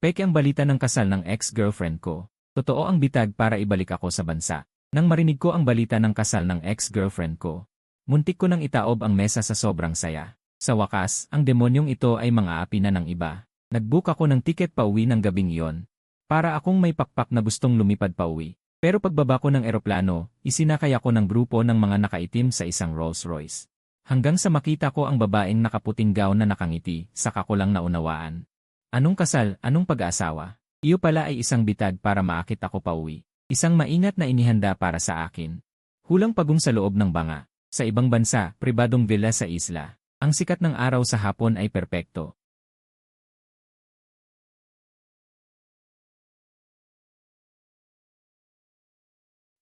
Peke ang balita ng kasal ng ex-girlfriend ko. Totoo ang bitag para ibalik ako sa bansa. Nang marinig ko ang balita ng kasal ng ex-girlfriend ko, muntik ko nang itaob ang mesa sa sobrang saya. Sa wakas, ang demonyong ito ay mang-aapi na ng iba. Nag-book ako ng tiket pauwi ng gabing iyon. Para akong may pakpak na gustong lumipad pauwi. Pero pagbaba ko ng eroplano, isinakay ako ng grupo ng mga nakaitim sa isang Rolls Royce. Hanggang sa makita ko ang babaeng nakaputing gown na nakangiti, saka ko lang naunawaan. Anong kasal, anong pag-aasawa? Iyo pala ay isang bitag para maakit ako pauwi. Isang maingat na inihanda para sa akin. Hulang pagong sa loob ng banga. Sa ibang bansa, pribadong villa sa isla. Ang sikat ng araw sa hapon ay perpekto.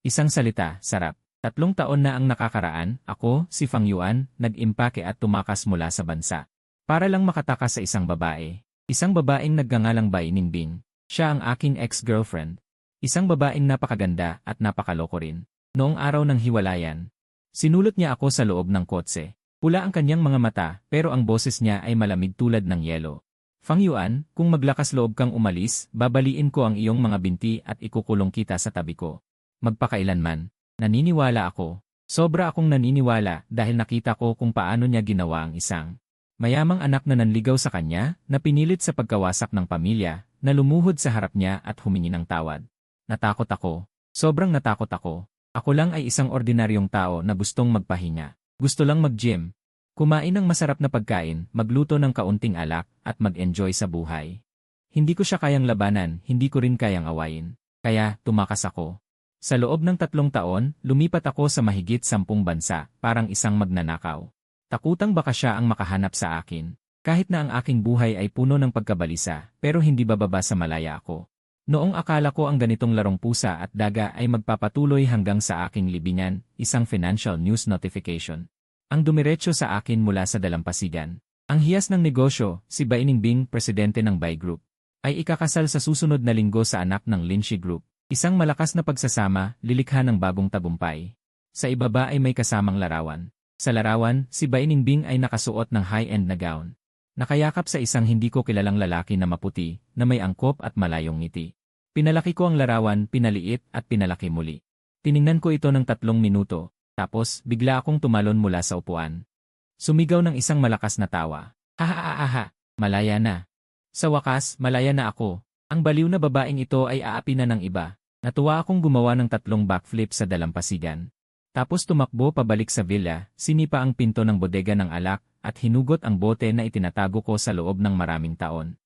Isang salita, sarap. 3 taon na ang nakakaraan, ako, si Fang Yuan, nag-impake at tumakas mula sa bansa. Para lang makatakas sa isang babae. Isang babaeng nagngangalang Bai Ningbing. Siya ang aking ex-girlfriend. Isang babaeng napakaganda at napakaloko rin. Noong araw ng hiwalayan, sinulot niya ako sa loob ng kotse. Pula ang kanyang mga mata, pero ang boses niya ay malamig tulad ng yelo. Fang Yuan, kung maglakas loob kang umalis, babaliin ko ang iyong mga binti at ikukulong kita sa tabi ko. Magpakailanman. Naniniwala ako. Sobra akong naniniwala dahil nakita ko kung paano niya ginawa ang isang mayamang anak na nanligaw sa kanya, na pinilit sa pagkawasak ng pamilya, na lumuhod sa harap niya at humingi ng tawad. Natakot ako. Sobrang natakot ako. Ako lang ay isang ordinaryong tao na gustong magpahinga. Gusto lang mag-gym. Kumain ng masarap na pagkain, magluto ng kaunting alak, at mag-enjoy sa buhay. Hindi ko siya kayang labanan, hindi ko rin kayang awayin. Kaya, tumakas ako. Sa loob ng 3 taon, lumipat ako sa mahigit 10 bansa, parang isang magnanakaw. Takutang baka siya ang makahanap sa akin. Kahit na ang aking buhay ay puno ng pagkabalisa, pero hindi bababa sa malaya ako. Noong akala ko ang ganitong larong pusa at daga ay magpapatuloy hanggang sa aking libingan, isang financial news notification. Ang dumiretso sa akin mula sa dalampasigan. Ang hiyas ng negosyo, si Bai Ningbing, presidente ng Bai Group, ay ikakasal sa susunod na linggo sa anak ng Linshi Group. Isang malakas na pagsasama, lilikha ng bagong tagumpay. Sa ibaba ay may kasamang larawan. Sa larawan, si Bai Ningbing ay nakasuot ng high-end na gown. Nakayakap sa isang hindi ko kilalang lalaki na maputi, na may angkop at malayong ngiti. Pinalaki ko ang larawan, pinaliit at pinalaki muli. Tiningnan ko ito ng 3 minuto, tapos bigla akong tumalon mula sa upuan. Sumigaw ng isang malakas na tawa. Ha ha ha ha, malaya na. Sa wakas, malaya na ako. Ang baliw na babaeng ito ay aapi na ng iba. Natuwa akong gumawa ng 3 backflip sa dalampasigan. Tapos tumakbo pabalik sa villa, sinipa ang pinto ng bodega ng alak, at hinugot ang bote na itinatago ko sa loob ng maraming taon.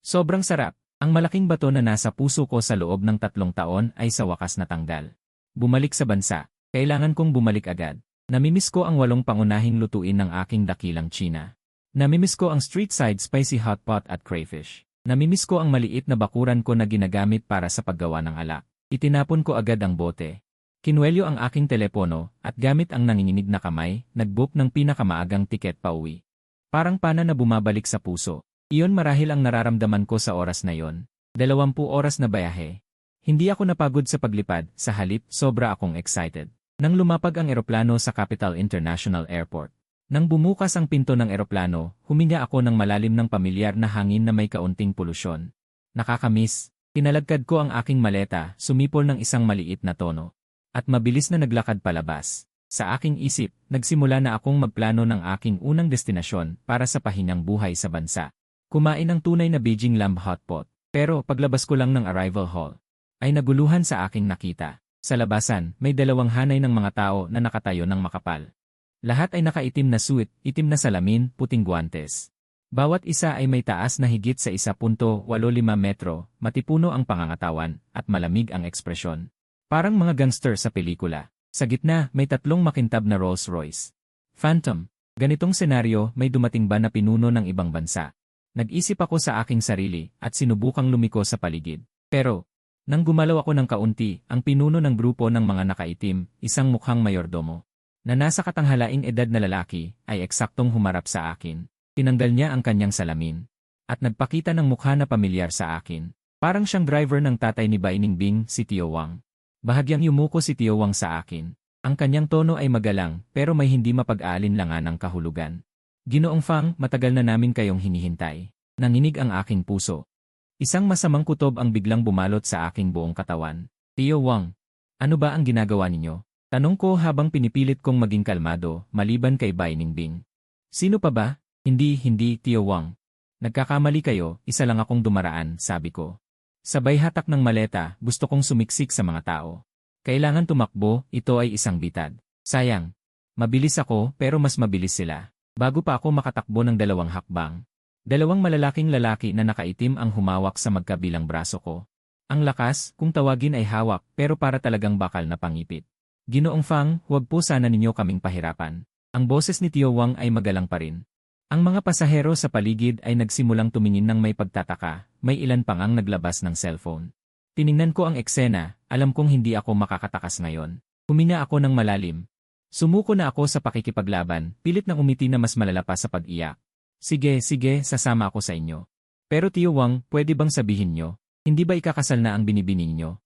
Sobrang sarap. Ang malaking bato na nasa puso ko sa loob ng 3 taon ay sa wakas natanggal. Bumalik sa bansa. Kailangan kong bumalik agad. Namimiss ko ang 8 pangunahing lutuin ng aking dakilang China. Namimiss ko ang street-side spicy hot pot at crayfish. Namimiss ko ang maliit na bakuran ko na ginagamit para sa paggawa ng alak. Itinapon ko agad ang bote. Kinuwelyo ang aking telepono at gamit ang nanginginig na kamay, nag-book ng pinakamaagang tiket pauwi. Parang pana na bumabalik sa puso. Iyon marahil ang nararamdaman ko sa oras na yon. 20 oras na bayahe. Hindi ako napagod sa paglipad, sa halip, sobra akong excited. Nang lumapag ang eroplano sa Capital International Airport. Nang bumukas ang pinto ng eroplano, huminga ako ng malalim ng pamilyar na hangin na may kaunting polusyon. Nakakamiss. Tinalagkad ko ang aking maleta, sumipol ng isang maliit na tono. At mabilis na naglakad palabas. Sa aking isip, nagsimula na akong magplano ng aking unang destinasyon para sa pahingang buhay sa bansa. Kumain ng tunay na Beijing lamb hotpot. Pero paglabas ko lang ng arrival hall, ay naguluhan sa aking nakita. Sa labasan, may 2 hanay ng mga tao na nakatayo ng makapal. Lahat ay nakaitim na suit, itim na salamin, puting guwantes. Bawat isa ay may taas na higit sa 1.85 metro, matipuno ang pangangatawan, at malamig ang ekspresyon. Parang mga gangster sa pelikula. Sa gitna, may 3 makintab na Rolls Royce. Phantom. Ganitong senaryo, may dumating ba na pinuno ng ibang bansa? Nag-isip ako sa aking sarili, at sinubukang lumiko sa paligid. Pero, nang gumalaw ako ng kaunti, ang pinuno ng grupo ng mga nakaitim, isang mukhang mayordomo, na nasa katanghalaing edad na lalaki, ay eksaktong humarap sa akin. Tinanggal niya ang kanyang salamin. At nagpakita ng mukha na pamilyar sa akin. Parang siyang driver ng tatay ni Bai Ningbing, si Tio Wang. Bahagyang yumuko si Tio Wang sa akin. Ang kanyang tono ay magalang pero may hindi mapag-aalinlangan ng kahulugan. Ginoong Fang, matagal na namin kayong hinihintay. Nanginig ang aking puso. Isang masamang kutob ang biglang bumalot sa aking buong katawan. Tio Wang, ano ba ang ginagawa ninyo? Tanong ko habang pinipilit kong maging kalmado, maliban kay Bai Ningbing. Sino pa ba? Hindi, Tio Wang. Nagkakamali kayo, isa lang akong dumaraan, sabi ko. Sabay hatak ng maleta, gusto kong sumiksik sa mga tao. Kailangan tumakbo, ito ay isang bitad. Sayang. Mabilis ako pero mas mabilis sila. Bago pa ako makatakbo ng 2 hakbang. 2 malalaking lalaki na nakaitim ang humawak sa magkabilang braso ko. Ang lakas, kung tawagin ay hawak, pero para talagang bakal na pangipit. Ginoong Fang, huwag po sana ninyo kaming pahirapan. Ang boses ni Tio Wang ay magalang pa rin. Ang mga pasahero sa paligid ay nagsimulang tumingin ng may pagtataka, may ilan pang ang naglabas ng cellphone. Tiningnan ko ang eksena, alam kong hindi ako makakatakas ngayon. Huminga ako ng malalim. Sumuko na ako sa pakikipaglaban, pilit na umiti na mas malala pa sa pag-iyak. Sige, sasama ako sa inyo. Pero Tio Wang, pwede bang sabihin nyo, hindi ba ikakasal na ang binibini ninyo?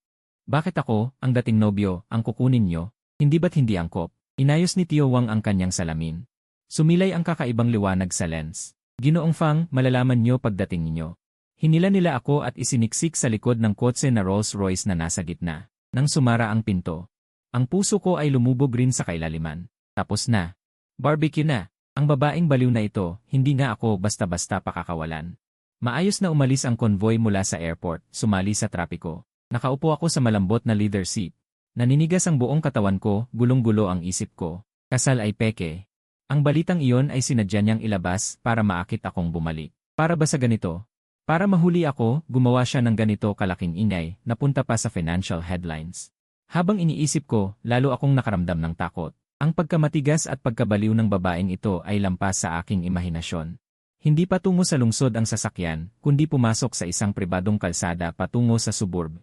Bakit ako, ang dating nobyo, ang kukunin nyo? Hindi ba't hindi angkop? Inayos ni Tio Wang ang kanyang salamin. Sumilay ang kakaibang liwanag sa lens. Ginoong Fang, malalaman nyo pagdating ninyo. Hinila nila ako at isiniksik sa likod ng kotse na Rolls-Royce na nasa gitna. Nang sumara ang pinto. Ang puso ko ay lumubog rin sa kailaliman. Tapos na. Barbecue na. Ang babaeng baliw na ito, hindi nga ako basta-basta pakakawalan. Maayos na umalis ang convoy mula sa airport, sumali sa trapiko. Nakaupo ako sa malambot na leather seat. Naninigas ang buong katawan ko, gulong-gulo ang isip ko. Kasal ay peke. Ang balitang iyon ay sinadya niyang ilabas para maakit akong bumalik. Para ba sa ganito? Para mahuli ako, gumawa siya ng ganito kalaking ingay, napunta pa sa financial headlines. Habang iniisip ko, lalo akong nakaramdam ng takot. Ang pagkamatigas at pagkabaliw ng babaeng ito ay lampas sa aking imahinasyon. Hindi patungo sa lungsod ang sasakyan, kundi pumasok sa isang pribadong kalsada patungo sa suburb.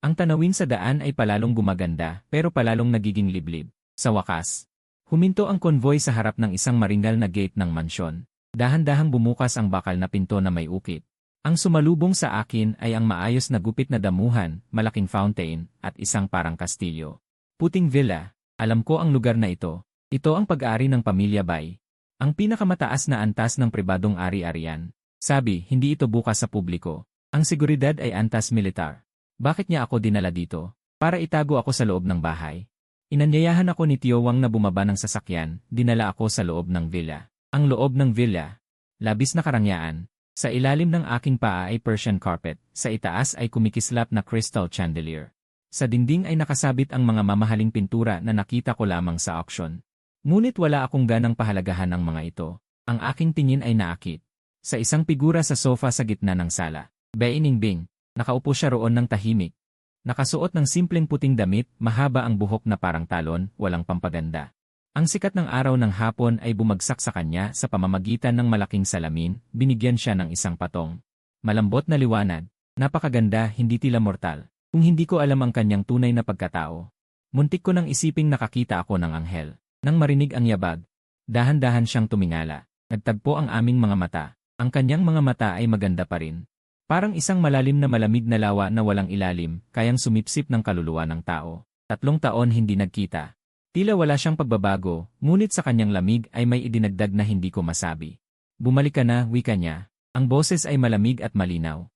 Ang tanawin sa daan ay palalong gumaganda, pero palalong nagiging liblib. Sa wakas, huminto ang konvoy sa harap ng isang maringal na gate ng mansyon. Dahan-dahang bumukas ang bakal na pinto na may ukit. Ang sumalubong sa akin ay ang maayos na gupit na damuhan, malaking fountain, at isang parang kastilyo. Puting villa. Alam ko ang lugar na ito. Ito ang pag-aari ng pamilya Bai. Ang pinakamataas na antas ng pribadong ari-arian. Sabi, hindi ito bukas sa publiko. Ang seguridad ay antas militar. Bakit niya ako dinala dito? Para itago ako sa loob ng bahay. Inanyayahan ako ni Tio Wang na bumaba ng sasakyan, dinala ako sa loob ng villa. Ang loob ng villa. Labis na karangyaan. Sa ilalim ng aking paa ay Persian carpet, sa itaas ay kumikislap na crystal chandelier. Sa dingding ay nakasabit ang mga mamahaling pintura na nakita ko lamang sa auction. Ngunit wala akong ganang pahalagahan ng mga ito. Ang aking tingin ay naakit. Sa isang figura sa sofa sa gitna ng sala. Bai Ningbing. Nakaupo siya roon ng tahimik. Nakasuot ng simpleng puting damit, mahaba ang buhok na parang talon, walang pampaganda. Ang sikat ng araw ng hapon ay bumagsak sa kanya sa pamamagitan ng malaking salamin, binigyan siya ng isang patong. Malambot na liwanag. Napakaganda, hindi tila mortal. Kung hindi ko alam ang kanyang tunay na pagkatao. Muntik ko nang isiping nakakita ako ng anghel. Nang marinig ang yabag, dahan-dahan siyang tumingala. Nagtagpo ang aming mga mata. Ang kanyang mga mata ay maganda pa rin. Parang isang malalim na malamig na lawa na walang ilalim, kayang sumipsip ng kaluluwa ng tao. 3 taon hindi nagkita. Tila wala siyang pagbabago, ngunit sa kanyang lamig ay may idinagdag na hindi ko masabi. Bumalik ka na, wika niya. Ang boses ay malamig at malinaw.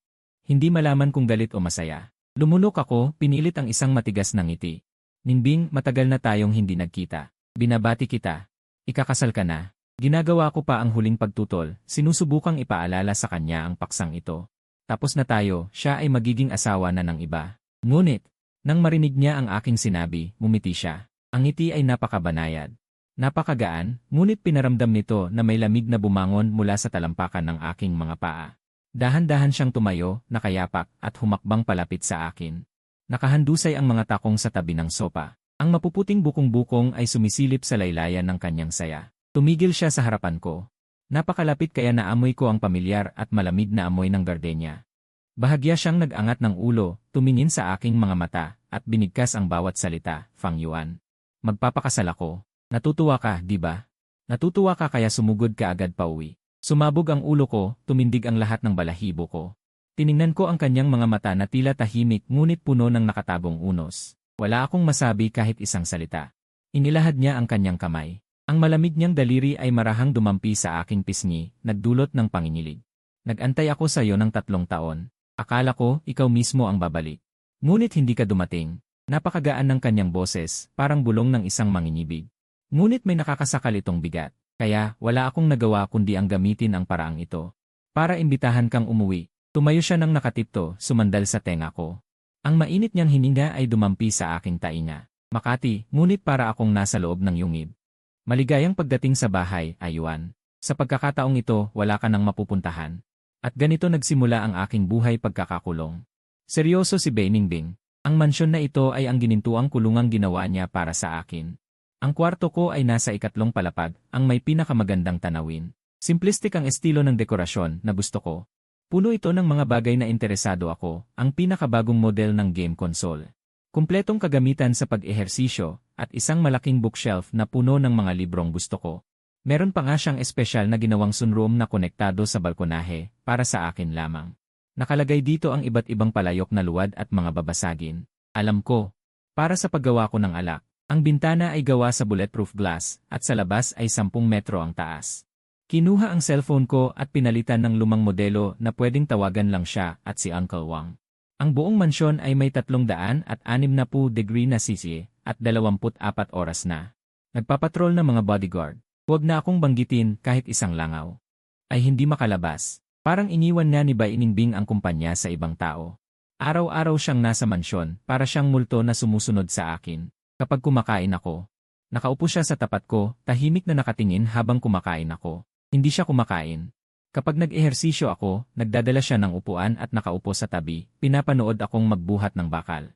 Hindi malaman kung galit o masaya. Lumunok ako, pinilit ang isang matigas na ngiti. Ningbing, matagal na tayong hindi nagkita. Binabati kita. Ikakasal ka na. Ginagawa ko pa ang huling pagtutol, sinusubukang ipaalala sa kanya ang paksang ito. Tapos na tayo, siya ay magiging asawa na ng iba. Ngunit, nang marinig niya ang aking sinabi, ngumiti siya. Ang ngiti ay napakabanayad. Napakagaan, ngunit pinaramdam nito na may lamig na bumangon mula sa talampakan ng aking mga paa. Dahan-dahan siyang tumayo, nakayapak, at humakbang palapit sa akin. Nakahandusay ang mga takong sa tabi ng sopa. Ang mapuputing bukong-bukong ay sumisilip sa laylayan ng kanyang saya. Tumigil siya sa harapan ko. Napakalapit kaya naamoy ko ang pamilyar at malamig na amoy ng gardenia. Bahagya siyang nag-angat ng ulo, tumingin sa aking mga mata, at binigkas ang bawat salita, Fang Yuan. Magpapakasal ako. Natutuwa ka, di ba? Natutuwa ka kaya sumugod ka agad pauwi. Sumabog ang ulo ko, tumindig ang lahat ng balahibo ko. Tiningnan ko ang kanyang mga mata na tila tahimik ngunit puno ng nakatagong unos. Wala akong masabi kahit isang salita. Inilahad niya ang kanyang kamay. Ang malamig niyang daliri ay marahang dumampi sa aking pisngi, nagdulot ng pangingilig. Nag-antay ako sa iyo ng 3 taon. Akala ko, ikaw mismo ang babalik. Ngunit hindi ka dumating. Napakagaan ng kanyang boses, parang bulong ng isang manginibig. Ngunit may nakakasakal itong bigat. Kaya, wala akong nagawa kundi ang gamitin ang paraang ito. Para imbitahan kang umuwi. Tumayo siya ng nakatipto, sumandal sa tenga ko. Ang mainit niyang hininga ay dumampi sa aking tainga. Makati, ngunit para akong nasa loob ng yungib. Maligayang pagdating sa bahay, Ayuan. Sa pagkakataong ito, wala ka nang mapupuntahan. At ganito nagsimula ang aking buhay pagkakakulong. Seryoso si Beiningbing. Ang mansyon na ito ay ang ginintuang kulungang ginawa niya para sa akin. Ang kwarto ko ay nasa 2 palapag, ang may pinakamagandang tanawin. Simplistic ang estilo ng dekorasyon na gusto ko. Puno ito ng mga bagay na interesado ako, ang pinakabagong model ng game console. Kumpletong kagamitan sa pag-ehersisyo, at isang malaking bookshelf na puno ng mga librong gusto ko. Meron pa nga siyang espesyal na ginawang sunroom na konektado sa balkonahe, para sa akin lamang. Nakalagay dito ang iba't ibang palayok na luwad at mga babasagin. Alam ko, para sa paggawa ko ng alak, ang bintana ay gawa sa bulletproof glass, at sa labas ay 10 metro ang taas. Kinuha ang cellphone ko at pinalitan ng lumang modelo na pwedeng tawagan lang siya at si Uncle Wang. Ang buong mansyon ay may 360 degree na sisi at 24 oras na. Nagpapatrol ng mga bodyguard. Huwag na akong banggitin kahit isang langaw. Ay hindi makalabas. Parang iniwan na ni Beiningbing ang kumpanya sa ibang tao. Araw-araw siyang nasa mansyon para siyang multo na sumusunod sa akin. Kapag kumakain ako, nakaupo siya sa tapat ko, tahimik na nakatingin habang kumakain ako. Hindi siya kumakain. Kapag nag-ehersisyo ako, nagdadala siya ng upuan at nakaupo sa tabi, pinapanood akong magbuhat ng bakal.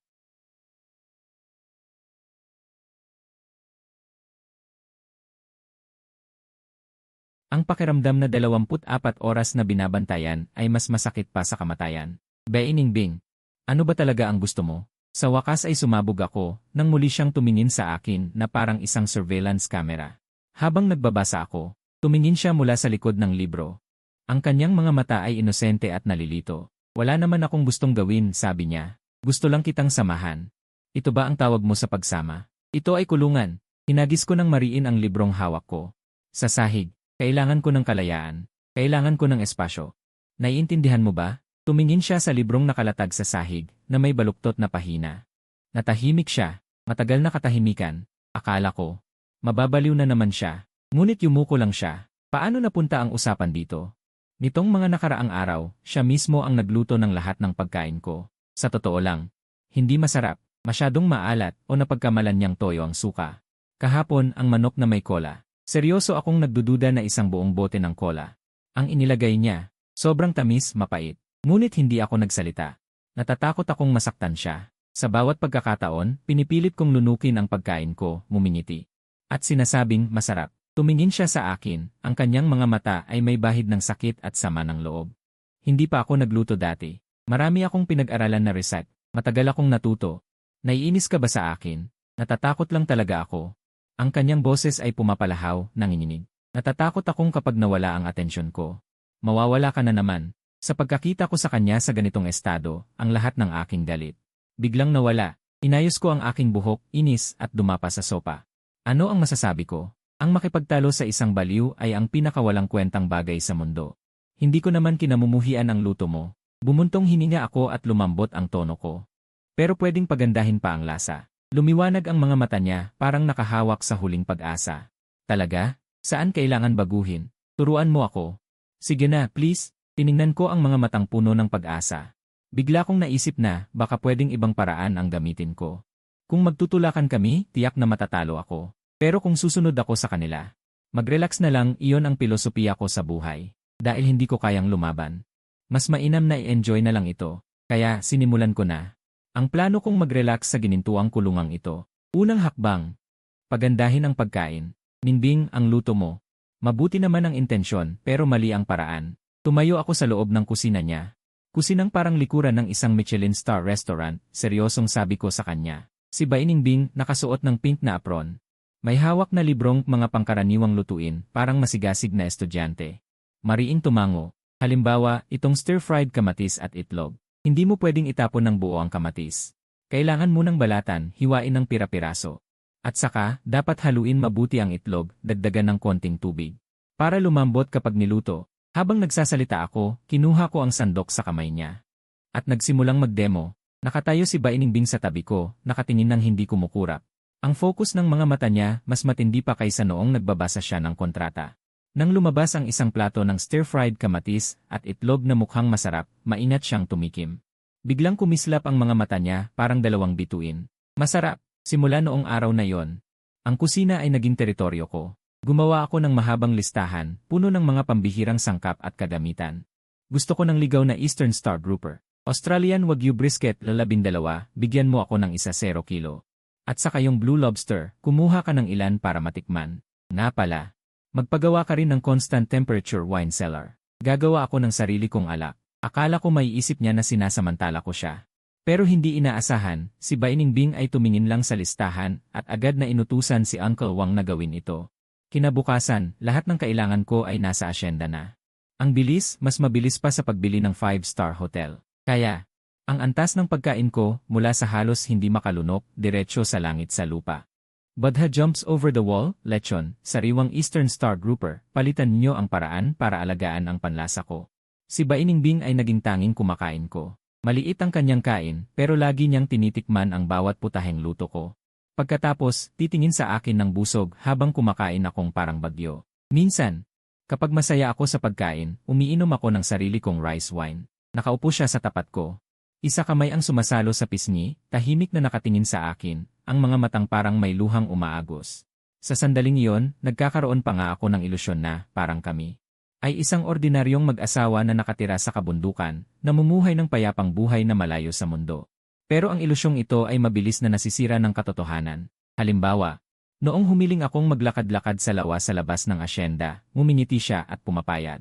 Ang pakiramdam na 24 oras na binabantayan ay mas masakit pa sa kamatayan. Beiningbing, ano ba talaga ang gusto mo? Sa wakas ay sumabog ako, nang muli siyang tumingin sa akin na parang isang surveillance camera. Habang nagbabasa ako, tumingin siya mula sa likod ng libro. Ang kanyang mga mata ay inosente at nalilito. Wala naman akong gustong gawin, sabi niya. Gusto lang kitang samahan. Ito ba ang tawag mo sa pagsama? Ito ay kulungan. Hinagis ko ng mariin ang librong hawak ko. Sa sahig, kailangan ko ng kalayaan. Kailangan ko ng espasyo. Naiintindihan mo ba? Tumingin siya sa librong nakalatag sa sahig, na may baluktot na pahina. Natahimik siya. Matagal na katahimikan. Akala ko, mababaliw na naman siya. Ngunit yumuko lang siya. Paano napunta ang usapan dito? Nitong mga nakaraang araw, siya mismo ang nagluto ng lahat ng pagkain ko. Sa totoo lang, hindi masarap, masyadong maalat o napagkamalan niyang toyo ang suka. Kahapon ang manok na may kola. Seryoso akong nagdududa na isang buong bote ng kola. Ang inilagay niya, sobrang tamis, mapait. Ngunit hindi ako nagsalita. Natatakot akong masaktan siya. Sa bawat pagkakataon, pinipilit kong lunukin ang pagkain ko, ngumingiti. At sinasabing masarap. Tumingin siya sa akin, ang kanyang mga mata ay may bahid ng sakit at sama ng loob. Hindi pa ako nagluto dati. Marami akong pinag-aralan na recipe, matagal akong natuto. Naiinis ka ba sa akin? Natatakot lang talaga ako. Ang kanyang boses ay pumapalahaw, nanginginig. Natatakot akong kapag nawala ang atensyon ko. Mawawala ka na naman. Sa pagkakita ko sa kanya sa ganitong estado, ang lahat ng aking galit. Biglang nawala. Inayos ko ang aking buhok, inis at dumapa sa sopa. Ano ang masasabi ko? Ang makipagtalo sa isang baliw ay ang pinakawalang kwentang bagay sa mundo. Hindi ko naman kinamumuhian ang luto mo. Bumuntong hininga ako at lumambot ang tono ko. Pero pwedeng pagandahin pa ang lasa. Lumiwanag ang mga mata niya, parang nakahawak sa huling pag-asa. Talaga? Saan kailangan baguhin? Turuan mo ako. Sige na, please. Tiningnan ko ang mga matang puno ng pag-asa. Bigla kong naisip na, baka pwedeng ibang paraan ang gamitin ko. Kung magtutulakan kami, tiyak na matatalo ako. Pero kung susunod ako sa kanila, mag-relax na lang, iyon ang pilosopiya ko sa buhay. Dahil hindi ko kayang lumaban. Mas mainam na i-enjoy na lang ito. Kaya sinimulan ko na. Ang plano kong mag-relax sa ginintuang kulungang ito. Unang hakbang. Pagandahin ang pagkain. Ninbing, ang luto mo. Mabuti naman ang intensyon, pero mali ang paraan. Tumayo ako sa loob ng kusina niya. Kusinang parang likuran ng isang Michelin star restaurant, seryosong sabi ko sa kanya. Si Beiningbing, nakasuot ng pink na apron. May hawak na librong mga pangkaraniwang lutuin, parang masigasig na estudyante. Mariing tumango. Halimbawa, itong stir-fried kamatis at itlog. Hindi mo pwedeng itapon ng buo ang kamatis. Kailangan munang balatan, hiwain ng pira-piraso. At saka, dapat haluin mabuti ang itlog, dagdagan ng konting tubig. Para lumambot kapag niluto. Habang nagsasalita ako, kinuha ko ang sandok sa kamay niya. At nagsimulang magdemo. Nakatayo si Bainingbing sa tabi ko, nakatingin ng hindi kumukurap. Ang focus ng mga mata niya mas matindi pa kaysa noong nagbabasa siya ng kontrata. Nang lumabas ang isang plato ng stir-fried kamatis at itlog na mukhang masarap, mainat siyang tumikim. Biglang kumislap ang mga mata niya, parang dalawang bituin. Masarap. Simula noong araw na yon, ang kusina ay naging teritoryo ko. Gumawa ako ng mahabang listahan, puno ng mga pambihirang sangkap at kagamitan. Gusto ko ng ligaw na Eastern Star Grouper. Australian Wagyu Brisket, 12, bigyan mo ako ng 1 kilo. At saka yung Blue Lobster, kumuha ka ng ilan para matikman. Nga pala, magpagawa ka rin ng constant temperature wine cellar. Gagawa ako ng sarili kong alak. Akala ko may isip niya na sinasamantala ko siya. Pero hindi inaasahan, si Bainingbing ay tumingin lang sa listahan at agad na inutusan si Uncle Wang na gawin ito. Kinabukasan, lahat ng kailangan ko ay nasa asyenda na. Ang bilis, mas mabilis pa sa pagbili ng 5-star hotel. Kaya, ang antas ng pagkain ko, mula sa halos hindi makalunok, diretsyo sa langit sa lupa. Badha jumps over the wall, lechon, sariwang Eastern Star Grouper, palitan niyo ang paraan para alagaan ang panlasa ko. Si Bainingbing ay naging tanging kumakain ko. Maliit ang kanyang kain, pero lagi niyang tinitikman ang bawat putaheng luto ko. Pagkatapos, titingin sa akin ng busog habang kumakain akong parang bagyo. Minsan, kapag masaya ako sa pagkain, umiinom ako ng sarili kong rice wine. Nakaupo siya sa tapat ko. Isa kamay ang sumasalo sa pisngi, tahimik na nakatingin sa akin, ang mga matang parang may luhang umaagos. Sa sandaling iyon, nagkakaroon pa nga ako ng ilusyon na, parang kami ay isang ordinaryong mag-asawa na nakatira sa kabundukan, namumuhay ng payapang buhay na malayo sa mundo. Pero ang ilusyong ito ay mabilis na nasisira ng katotohanan. Halimbawa, noong humiling akong maglakad-lakad sa lawa sa labas ng asyenda, ngumingiti siya at pumapayad.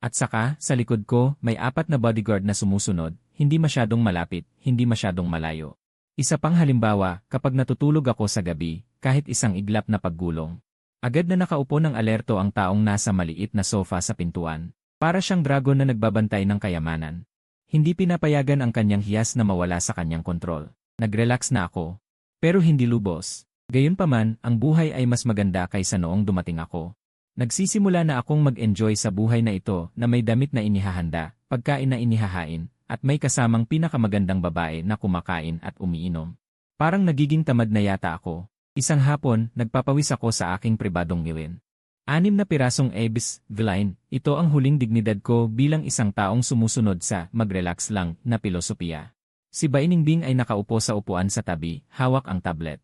At saka, sa likod ko, may 4 na bodyguard na sumusunod, hindi masyadong malapit, hindi masyadong malayo. Isa pang halimbawa, kapag natutulog ako sa gabi, kahit isang iglap na paggulong, agad na nakaupo ng alerto ang taong nasa maliit na sofa sa pintuan. Para siyang dragon na nagbabantay ng kayamanan. Hindi pinapayagan ang kanyang hiyas na mawala sa kanyang kontrol. Nag-relax na ako. Pero hindi lubos. Gayunpaman, ang buhay ay mas maganda kaysa noong dumating ako. Nagsisimula na akong mag-enjoy sa buhay na ito na may damit na inihahanda, pagkain na inihahain, at may kasamang pinakamagandang babae na kumakain at umiinom. Parang nagiging tamad na yata ako. Isang hapon, nagpapawis ako sa aking pribadong ngewin. 6 na pirasong Abyss Villain, ito ang huling dignidad ko bilang isang taong sumusunod sa mag-relax lang na pilosopiya. Si Bainingbing ay nakaupo sa upuan sa tabi, hawak ang tablet.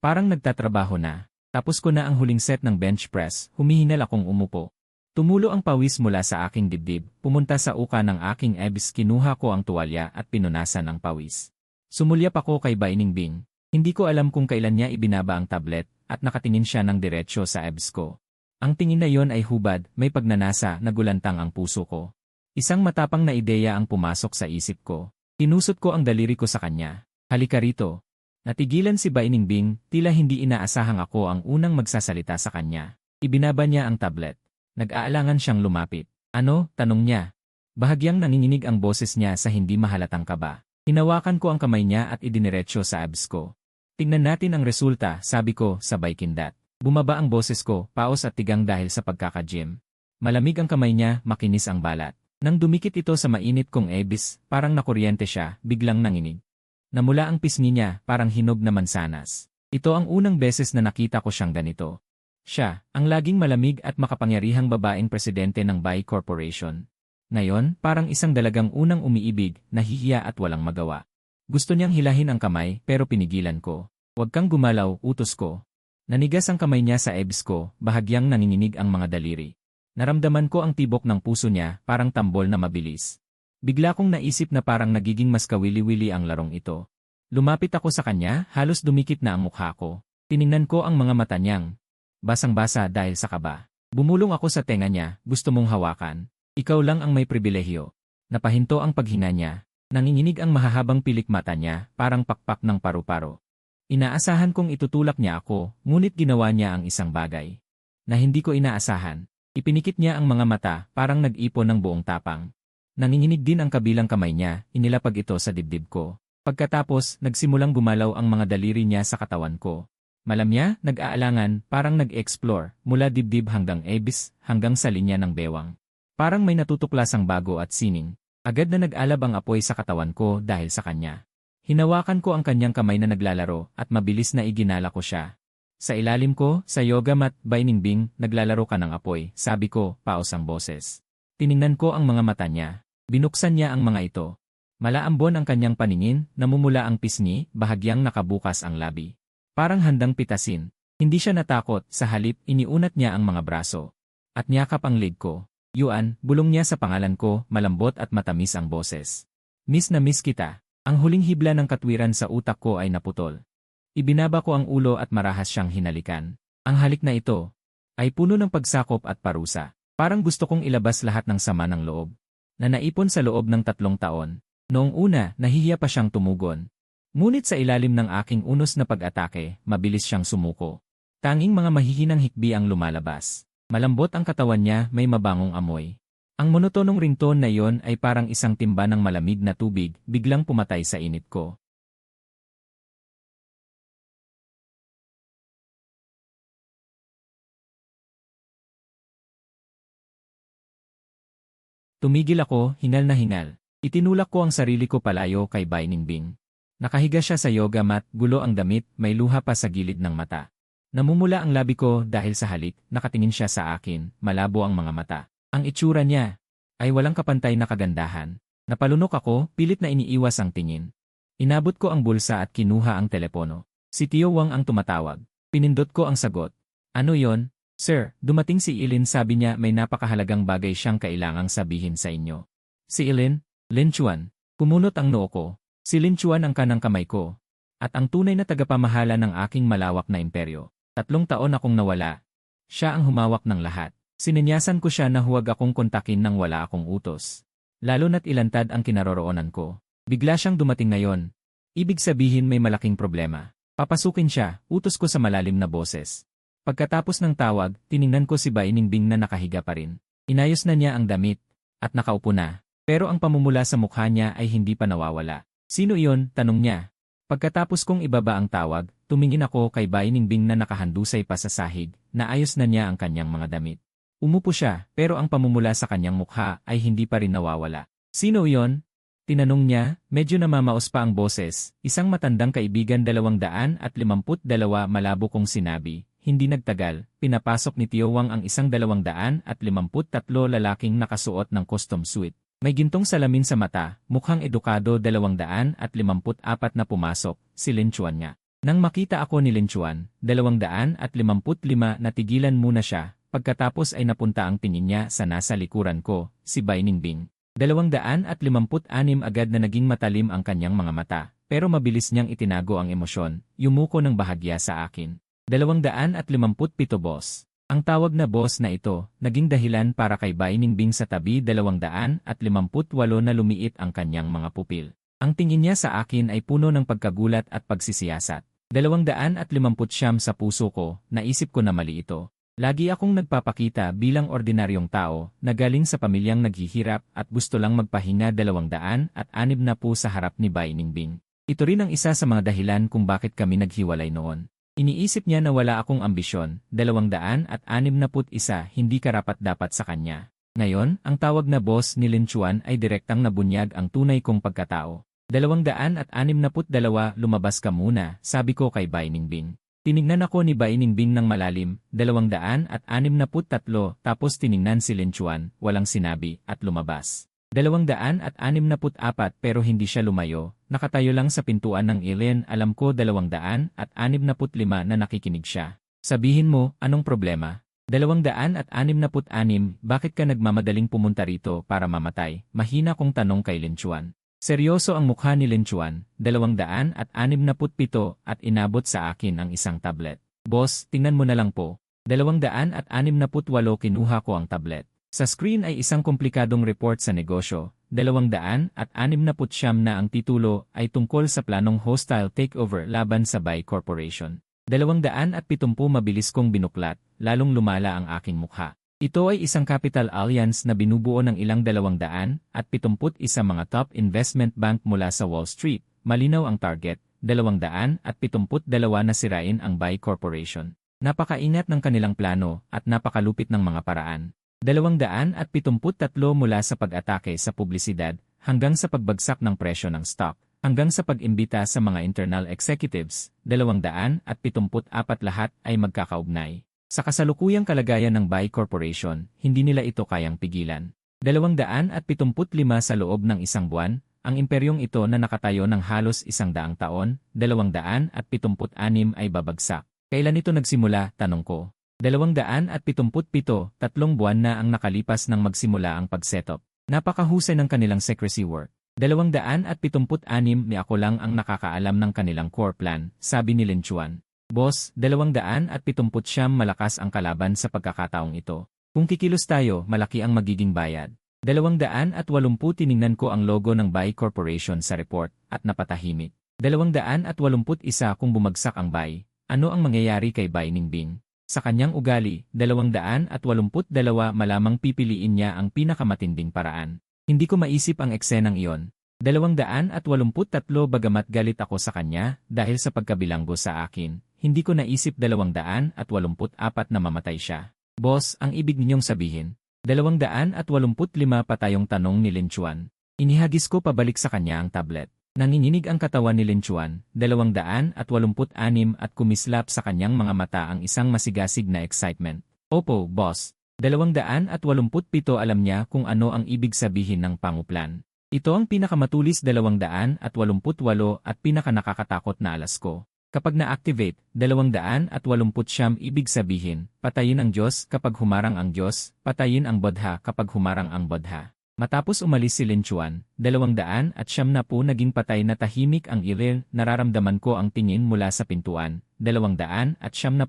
Parang nagtatrabaho na. Tapos ko na ang huling set ng bench press, humihinal akong umupo. Tumulo ang pawis mula sa aking dibdib, pumunta sa uka ng aking Abyss, kinuha ko ang tuwalya at pinunasan ang pawis. Sumulyap ako kay Bainingbing. Hindi ko alam kung kailan niya ibinaba ang tablet at nakatingin siya ng diretsyo sa Abyss ko. Ang tingin na yon ay hubad, may pagnanasa, nagulantang ang puso ko. Isang matapang na ideya ang pumasok sa isip ko. Tinusot ko ang daliri ko sa kanya. Halika rito. Natigilan si Bainingbing, tila hindi inaasahang ako ang unang magsasalita sa kanya. Ibinaba niya ang tablet. Nag-aalangan siyang lumapit. Ano? Tanong niya. Bahagyang nanginginig ang boses niya sa hindi mahalatang kaba. Hinawakan ko ang kamay niya at idiniretso sa abs ko. Tingnan natin ang resulta, sabi ko, sabay kindat. Bumaba ang boses ko, paos at tigang dahil sa pagkaka-gym. Malamig ang kamay niya, makinis ang balat. Nang dumikit ito sa mainit kong Abyss, parang nakuryente siya, biglang nanginig. Namula ang pisngi niya, parang hinog na mansanas. Ito ang unang beses na nakita ko siyang ganito. Siya, ang laging malamig at makapangyarihang babaeng presidente ng Bai Corporation. Ngayon, parang isang dalagang unang umiibig, nahihiya at walang magawa. Gusto niyang hilahin ang kamay, pero pinigilan ko. Huwag kang gumalaw, utos ko. Nanigas ang kamay niya sa Abyss ko, bahagyang nanginginig ang mga daliri. Naramdaman ko ang tibok ng puso niya, parang tambol na mabilis. Bigla kong naisip na parang nagiging mas kawili-wili ang larong ito. Lumapit ako sa kanya, halos dumikit na ang mukha ko. Tiningnan ko ang mga mata niyang basang-basa dahil sa kaba. Bumulong ako sa tenga niya, gusto mong hawakan. Ikaw lang ang may pribilehyo. Napahinto ang paghinga niya. Nanginginig ang mahahabang pilik mata niya, parang pakpak ng paru-paro. Inaasahan kong itutulak niya ako, ngunit ginawa niya ang isang bagay na hindi ko inaasahan. Ipinikit niya ang mga mata, parang nag-ipon ng buong tapang. Nanginginig din ang kabilang kamay niya, inilapag ito sa dibdib ko. Pagkatapos, nagsimulang gumalaw ang mga daliri niya sa katawan ko. Malamya, nag-aalangan, parang nag-explore, mula dibdib hanggang ebis, hanggang sa linya ng bewang. Parang may natutuklasang bago at sining. Agad na nag-alab ang apoy sa katawan ko dahil sa kanya. Hinawakan ko ang kanyang kamay na naglalaro at mabilis na iginala ko siya. Sa ilalim ko, sa yoga mat, Bai Ningbing, naglalaro ka ng apoy, sabi ko, paos ang boses. Tiningnan ko ang mga mata niya. Binuksan niya ang mga ito. Malaambon ang kanyang paningin, namumula ang pisngi, bahagyang nakabukas ang labi. Parang handang pitasin. Hindi siya natakot, sa halip, iniunat niya ang mga braso. At niyakap ang leg ko. Yuan, bulong niya sa pangalan ko, malambot at matamis ang boses. Miss na miss kita. Ang huling hibla ng katwiran sa utak ko ay naputol. Ibinaba ko ang ulo at marahas siyang hinalikan. Ang halik na ito ay puno ng pagsakop at parusa. Parang gusto kong ilabas lahat ng sama ng loob na naipon sa loob ng 3 taon. Noong una, nahihiya pa siyang tumugon. Ngunit sa ilalim ng aking unos na pag-atake, mabilis siyang sumuko. Tanging mga mahihinang hikbi ang lumalabas. Malambot ang katawan niya, may mabangong amoy. Ang monotonong ringtone na iyon ay parang isang timba ng malamig na tubig, biglang pumatay sa init ko. Tumigil ako, hingal na hingal. Itinulak ko ang sarili ko palayo kay Bai Ningbing. Nakahiga siya sa yoga mat, gulo ang damit, may luha pa sa gilid ng mata. Namumula ang labi ko dahil sa halik, nakatingin siya sa akin, malabo ang mga mata. Ang itsura niya ay walang kapantay na kagandahan. Napalunok ako, pilit na iniiwas ang tingin. Inabot ko ang bulsa at kinuha ang telepono. Si Tio Wang ang tumatawag. Pinindot ko ang sagot. Ano yon? Sir, dumating si Ilin, sabi niya may napakahalagang bagay siyang kailangang sabihin sa inyo. Si Ilin? Lin Chuan. Kumunot ang noo ko. Si Lin Chuan ang kanang kamay ko. At ang tunay na tagapamahala ng aking malawak na imperyo. 3 taon akong nawala. Siya ang humawak ng lahat. Sininyasan ko siya na huwag akong kontakin nang wala akong utos. Lalo na't ilantad ang kinaroroonan ko. Bigla siyang dumating ngayon. Ibig sabihin may malaking problema. Papasukin siya, utos ko sa malalim na boses. Pagkatapos ng tawag, tiningnan ko si Bai Ningbing na nakahiga pa rin. Inayos na niya ang damit. At nakaupo na. Pero ang pamumula sa mukha niya ay hindi pa nawawala. Sino iyon? Tanong niya. Pagkatapos kong ibaba ang tawag, tumingin ako kay Bai Ningbing na nakahandusay pa sa sahig, naayos na niya ang kanyang mga damit. Umupo siya, pero ang pamumula sa kanyang mukha ay hindi pa rin nawawala. Sino iyon? Tinanong niya, medyo namamaos pa ang boses, isang matandang kaibigan 252 malabo kong sinabi. Hindi nagtagal, pinapasok ni Tio Wang ang isang 253 lalaking nakasuot ng custom suit. May gintong salamin sa mata, mukhang edukado 254 na pumasok, si Lin Chuan nga. Nang makita ako ni Lin Chuan, 255 natigilan muna siya, pagkatapos ay napunta ang tingin niya sa nasa likuran ko, si Bai Ningbing. 256 agad na naging matalim ang kanyang mga mata, pero mabilis niyang itinago ang emosyon, yumuko ng bahagya sa akin. 257 boss. Ang tawag na boss na ito, naging dahilan para kay Bai Ningbing sa tabi 258 na lumiit ang kanyang mga pupil. Ang tingin niya sa akin ay puno ng pagkagulat at pagsisiyasat. 259 sa puso ko, naisip ko na mali ito. Lagi akong nagpapakita bilang ordinaryong tao, na galing sa pamilyang naghihirap at gusto lang magpahinga 260 sa harap ni Bai Ningbing. Ito rin ang isa sa mga dahilan kung bakit kami naghiwalay noon. Iniisip niya na wala akong ambisyon, 261 hindi karapat-dapat sa kanya. Ngayon, ang tawag na boss ni Lin Chuan ay direktang nabunyag ang tunay kong pagkatao. 262 lumabas ka muna, sabi ko kay Bai Ningbing. Tinignan ako ni Bai Ningbing ng malalim, 263 tapos tiningnan si Lin Chuan, walang sinabi, at lumabas. 264 pero hindi siya lumayo, nakatayo lang sa pintuan ng Ilin, alam ko 265 na nakikinig siya. Sabihin mo, anong problema? 266, bakit ka nagmamadaling pumunta rito para mamatay? Mahina kong tanong kay Lin Chuan. Seryoso ang mukha ni Lin Chuan, 267 at inabot sa akin ang isang tablet. Boss, tingnan mo na lang po. 268 kinuha ko ang tablet. Sa screen ay isang komplikadong report sa negosyo, 269 na ang titulo ay tungkol sa planong hostile takeover laban sa Bai Corporation. 270 mabilis kong binuklat, lalong lumala ang aking mukha. Ito ay isang capital alliance na binubuo ng ilang 271 mga top investment bank mula sa Wall Street. Malinaw ang target, 272 na sirain ang Bai Corporation. Napakaingat ng kanilang plano at napakalupit ng mga paraan. 273 mula sa pag-atake sa publisidad hanggang sa pagbagsak ng presyo ng stock, hanggang sa pag-imbita sa mga internal executives, 274 lahat ay magkakaugnay. Sa kasalukuyang kalagayan ng Bai Corporation, hindi nila ito kayang pigilan. 275 sa loob ng isang buwan, ang imperyong ito na nakatayo ng halos 100 taon, 276 ay babagsak. Kailan ito nagsimula, tanong ko. 277, 3 buwan na ang nakalipas nang magsimula ang pag-setup. Napakahusay ng kanilang secrecy work. 276 ni ako lang ang nakakaalam ng kanilang core plan, sabi ni Lin Chuan. Boss, 270 malakas ang kalaban sa pagkakataong ito. Kung kikilos tayo, malaki ang magiging bayad. 280 tiningnan ko ang logo ng Bai Corporation sa report, at napatahimik. 281 kung bumagsak ang Bai, ano ang mangyayari kay Bai Ningbing? Sa kanyang ugali, 282 malamang pipiliin niya ang pinakamatinding paraan. Hindi ko maisip ang eksenang iyon. 283 bagamat galit ako sa kanya dahil sa pagkabilanggo sa akin, hindi ko naisip 284 na mamatay siya. Boss, ang ibig ninyong sabihin, 285 patayong tanong ni Lin Chuan. Inihagis ko pabalik sa kanya ang tablet. Nanginginig ang katawan ni Lin Chuan, 286 at kumislap sa kanyang mga mata ang isang masigasig na excitement. Opo, boss. 287 alam niya kung ano ang ibig sabihin ng panguplan. Ito ang pinakamatulis 288 at pinakanakakatakot na alas ko. Kapag na-activate, 280 ibig sabihin, patayin ang Diyos kapag humarang ang Diyos, patayin ang Bodha kapag humarang ang Bodha. Matapos umalis si Lin Chuan, 200 at siyam na po naging patay na tahimik ang iril, nararamdaman ko ang tingin mula sa pintuan, 200 at siyam na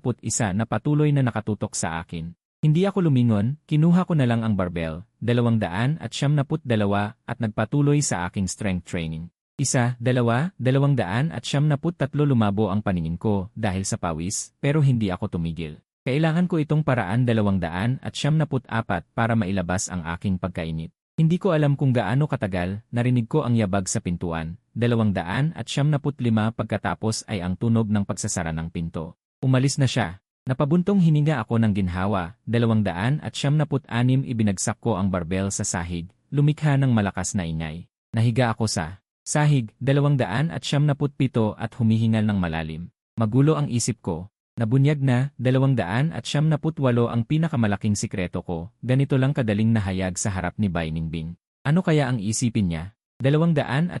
na patuloy na nakatutok sa akin. Hindi ako lumingon, kinuha ko na lang ang barbell, 200 at siyam na dalawa at nagpatuloy sa aking strength training. 1, 2, 200 at siyam na tatlo lumabo ang paningin ko dahil sa pawis, pero hindi ako tumigil. Kailangan ko itong paraan 200 at siyam na 4 para mailabas ang aking pagkainit. Hindi ko alam kung gaano katagal, narinig ko ang yabag sa pintuan, 275 pagkatapos ay ang tunog ng pagsasara ng pinto. Umalis na siya. Napabuntong hininga ako ng ginhawa, 276 ibinagsak ko ang barbell sa sahig, lumikha ng malakas na ingay. Nahiga ako sa sahig, 277 at humihingal ng malalim. Magulo ang isip ko. Nabunyag na, 278 ang pinakamalaking sikreto ko, ganito lang kadaling nahayag sa harap ni Bai Ningbing. Ano kaya ang isipin niya? 279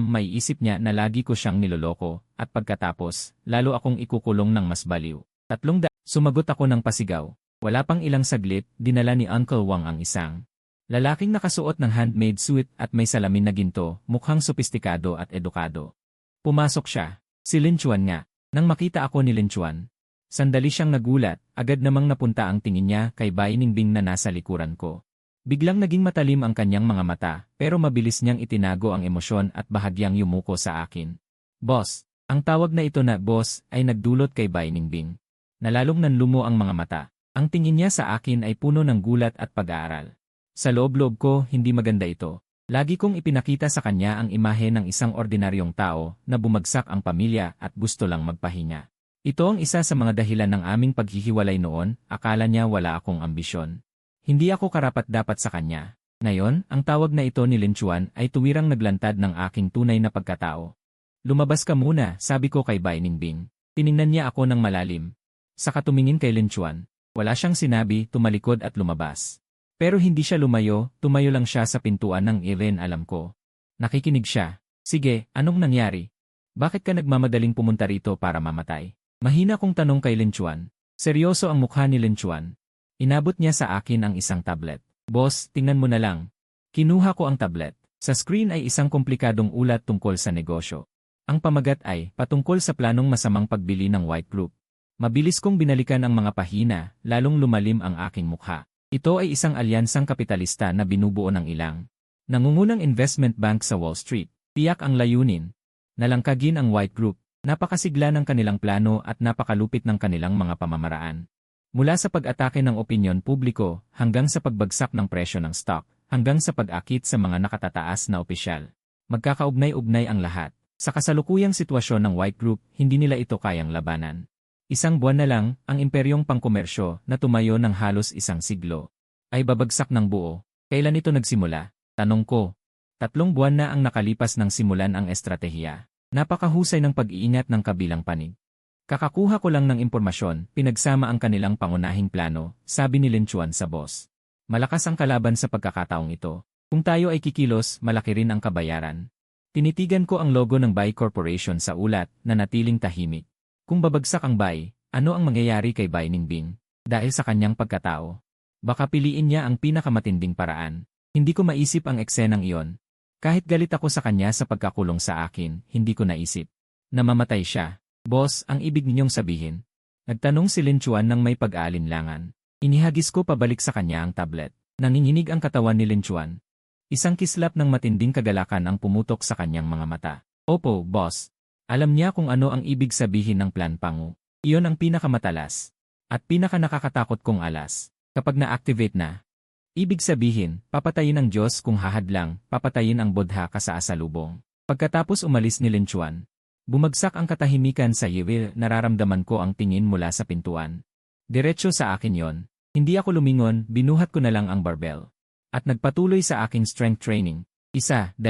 may isip niya na lagi ko siyang niloloko, at pagkatapos, lalo akong ikukulong ng mas baliw. 300, sumagot ako ng pasigaw. Wala pang ilang saglit, dinala ni Uncle Wang ang isang lalaking nakasuot ng handmade suit at may salamin na ginto, mukhang sopistikado at edukado. Pumasok siya. Si Lin Chuan nga. Nang makita ako ni Lin Chuan, sandali siyang nagulat, agad namang napunta ang tingin niya kay Bai Ningbing na nasa likuran ko. Biglang naging matalim ang kanyang mga mata, pero mabilis niyang itinago ang emosyon at bahagyang yumuko sa akin. Boss, ang tawag na ito na boss ay nagdulot kay Bai Ningbing. Nalalong nanlumo ang mga mata. Ang tingin niya sa akin ay puno ng gulat at pag-aaral. Sa loob-loob ko, hindi maganda ito. Lagi kong ipinakita sa kanya ang imahe ng isang ordinaryong tao na bumagsak ang pamilya at gusto lang magpahinga. Ito ang isa sa mga dahilan ng aming paghihiwalay noon, akala niya wala akong ambisyon. Hindi ako karapat-dapat sa kanya. Ngayon, ang tawag na ito ni Lin Chuan ay tuwirang naglantad ng aking tunay na pagkatao. Lumabas ka muna, sabi ko kay Bai Ningbing. Tiningnan niya ako ng malalim. Saka tumingin kay Lin Chuan. Wala siyang sinabi, tumalikod at lumabas. Pero hindi siya lumayo, tumayo lang siya sa pintuan ng Irene alam ko. Nakikinig siya. Sige, anong nangyari? Bakit ka nagmamadaling pumunta rito para mamatay? Mahina kong tanong kay Lin Chuan. Seryoso ang mukha ni Lin Chuan. Inabot niya sa akin ang isang tablet. Boss, tingnan mo na lang. Kinuha ko ang tablet. Sa screen ay isang komplikadong ulat tungkol sa negosyo. Ang pamagat ay patungkol sa planong masamang pagbili ng White Group. Mabilis kong binalikan ang mga pahina, lalong lumalim ang aking mukha. Ito ay isang alyansang kapitalista na binubuo ng ilang nangungunang investment bank sa Wall Street. Tiyak ang layunin. Nalangkagin ang White Group. Napakasigla ng kanilang plano at napakalupit ng kanilang mga pamamaraan. Mula sa pag-atake ng opinyon publiko, hanggang sa pagbagsak ng presyo ng stock, hanggang sa pag-akit sa mga nakatataas na opisyal. Magkakaugnay-ugnay ang lahat. Sa kasalukuyang sitwasyon ng White Group, hindi nila ito kayang labanan. Isang buwan na lang, ang imperyong pangkomersyo na tumayo ng halos isang siglo ay babagsak ng buo. Kailan ito nagsimula? Tanong ko. 3 buwan na ang nakalipas nang simulan ang estratehiya. Napakahusay ng pag-iingat ng kabilang panig. Kakakuha ko lang ng impormasyon, pinagsama ang kanilang pangunahing plano, sabi ni Lin Chuan sa boss. Malakas ang kalaban sa pagkakataong ito. Kung tayo ay kikilos, malaki rin ang kabayaran. Tinitigan ko ang logo ng Bai Corporation sa ulat na natiling tahimik. Kung babagsak ang Bai, ano ang mangyayari kay Bai Ningbing? Dahil sa kanyang pagkatao. Baka piliin niya ang pinakamatinding paraan. Hindi ko maisip ang eksenang iyon. Kahit galit ako sa kanya sa pagkakulong sa akin, hindi ko naisip. Namamatay siya. Boss, ang ibig ninyong sabihin? Nagtanong si Lin Chuan nang may pag-aalinlangan. Inihagis ko pabalik sa kanya ang tablet. Nanginginig ang katawan ni Lin Chuan. Isang kislap ng matinding kagalakan ang pumutok sa kanyang mga mata. Opo, boss. Alam niya kung ano ang ibig sabihin ng Plan Pangu. Iyon ang pinakamatalas at pinakanakakatakot kong alas. Kapag na-activate na, ibig sabihin, papatayin ang Diyos kung hahadlang, papatayin ang Bodha kasaasalubong. Pagkatapos umalis ni Lin Chuan, bumagsak ang katahimikan sa Yewil, nararamdaman ko ang tingin mula sa pintuan. Diretso sa akin yon. Hindi ako lumingon, binuhat ko na lang ang barbell. At nagpatuloy sa aking strength training. 1, 2.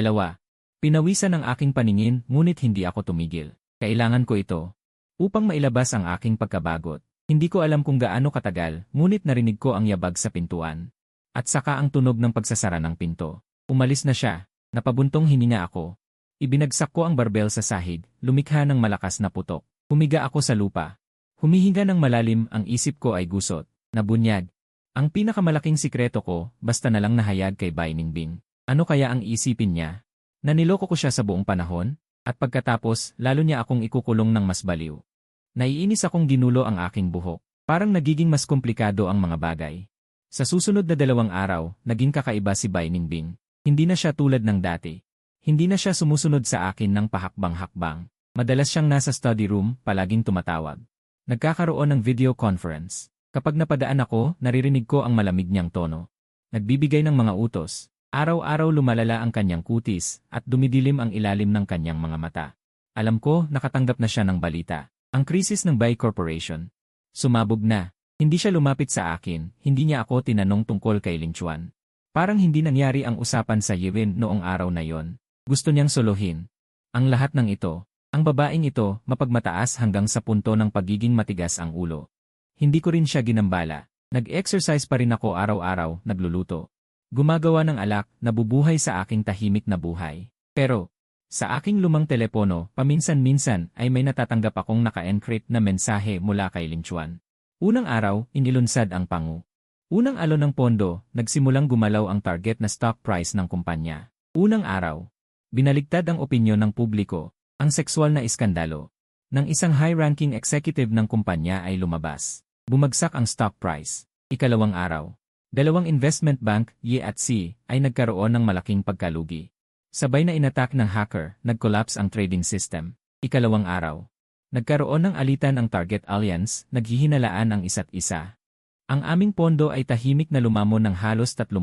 Pinawisan ang aking paningin, ngunit hindi ako tumigil. Kailangan ko ito upang mailabas ang aking pagkabagot. Hindi ko alam kung gaano katagal, ngunit narinig ko ang yabag sa pintuan. At saka ang tunog ng pagsasara ng pinto. Umalis na siya. Napabuntong hininga ako. Ibinagsak ko ang barbell sa sahig, lumikha ng malakas na putok. Humiga ako sa lupa. Humihinga ng malalim, ang isip ko ay gusot. Nabunyag. Ang pinakamalaking sikreto ko, basta na lang nahayag kay Bai Ningbing. Ano kaya ang isipin niya? Naniloko ko siya sa buong panahon? At pagkatapos, lalo niya akong ikukulong ng mas baliw. Naiinis akong ginulo ang aking buhok. Parang nagiging mas komplikado ang mga bagay. Sa susunod na 2 araw, naging kakaiba si Bai Ningbing. Hindi na siya tulad ng dati. Hindi na siya sumusunod sa akin ng pahakbang-hakbang. Madalas siyang nasa study room, palaging tumatawag. Nagkakaroon ng video conference. Kapag napadaan ako, naririnig ko ang malamig niyang tono. Nagbibigay ng mga utos. Araw-araw lumalala ang kanyang kutis at dumidilim ang ilalim ng kanyang mga mata. Alam ko, nakatanggap na siya ng balita. Ang krisis ng Bai Corporation. Sumabog na. Hindi siya lumapit sa akin, hindi niya ako tinanong tungkol kay Lin Chuan. Parang hindi nangyari ang usapan sa Yewin noong araw na yon. Gusto niyang solohin. Ang lahat ng ito, ang babaeng ito, mapagmataas hanggang sa punto ng pagiging matigas ang ulo. Hindi ko rin siya ginambala. Nag-exercise pa rin ako araw-araw, nagluluto. Gumagawa ng alak, nabubuhay sa aking tahimik na buhay. Pero, sa aking lumang telepono, paminsan-minsan ay may natatanggap akong naka-encrypt na mensahe mula kay Lin Chuan. Unang araw, inilunsad ang pangu. Unang alon ng pondo, nagsimulang gumalaw ang target na stock price ng kumpanya. Unang araw, binaligtad ang opinyon ng publiko, ang sexual na iskandalo. Nang isang high-ranking executive ng kumpanya ay lumabas, bumagsak ang stock price. Ikalawang araw, 2 investment bank, Ye at C, ay nagkaroon ng malaking pagkalugi. Sabay na inatak ng hacker, nag-collapse ang trading system. Ikalawang araw, nagkaroon ng alitan ang Target Alliance, naghihinalaan ang isa't isa. Ang aming pondo ay tahimik na lumamon ng halos 30%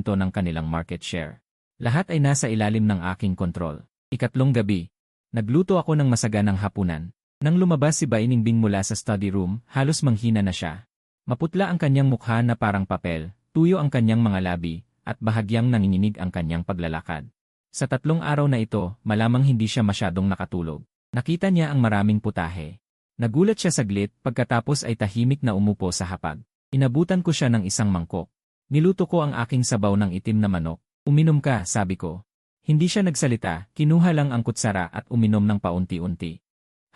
ng kanilang market share. Lahat ay nasa ilalim ng aking kontrol. Ikatlong gabi, nagluto ako ng masaganang hapunan. Nang lumabas si Bai Ningbing mula sa study room, halos manghina na siya. Maputla ang kanyang mukha na parang papel, tuyo ang kanyang mga labi, at bahagyang nanginginig ang kanyang paglalakad. Sa 3 araw na ito, malamang hindi siya masyadong nakatulog. Nakita niya ang maraming putahe. Nagulat siya saglit, pagkatapos ay tahimik na umupo sa hapag. Inabutan ko siya ng isang mangkok. Niluto ko ang aking sabaw ng itim na manok. Uminom ka, sabi ko. Hindi siya nagsalita, kinuha lang ang kutsara at uminom ng paunti-unti.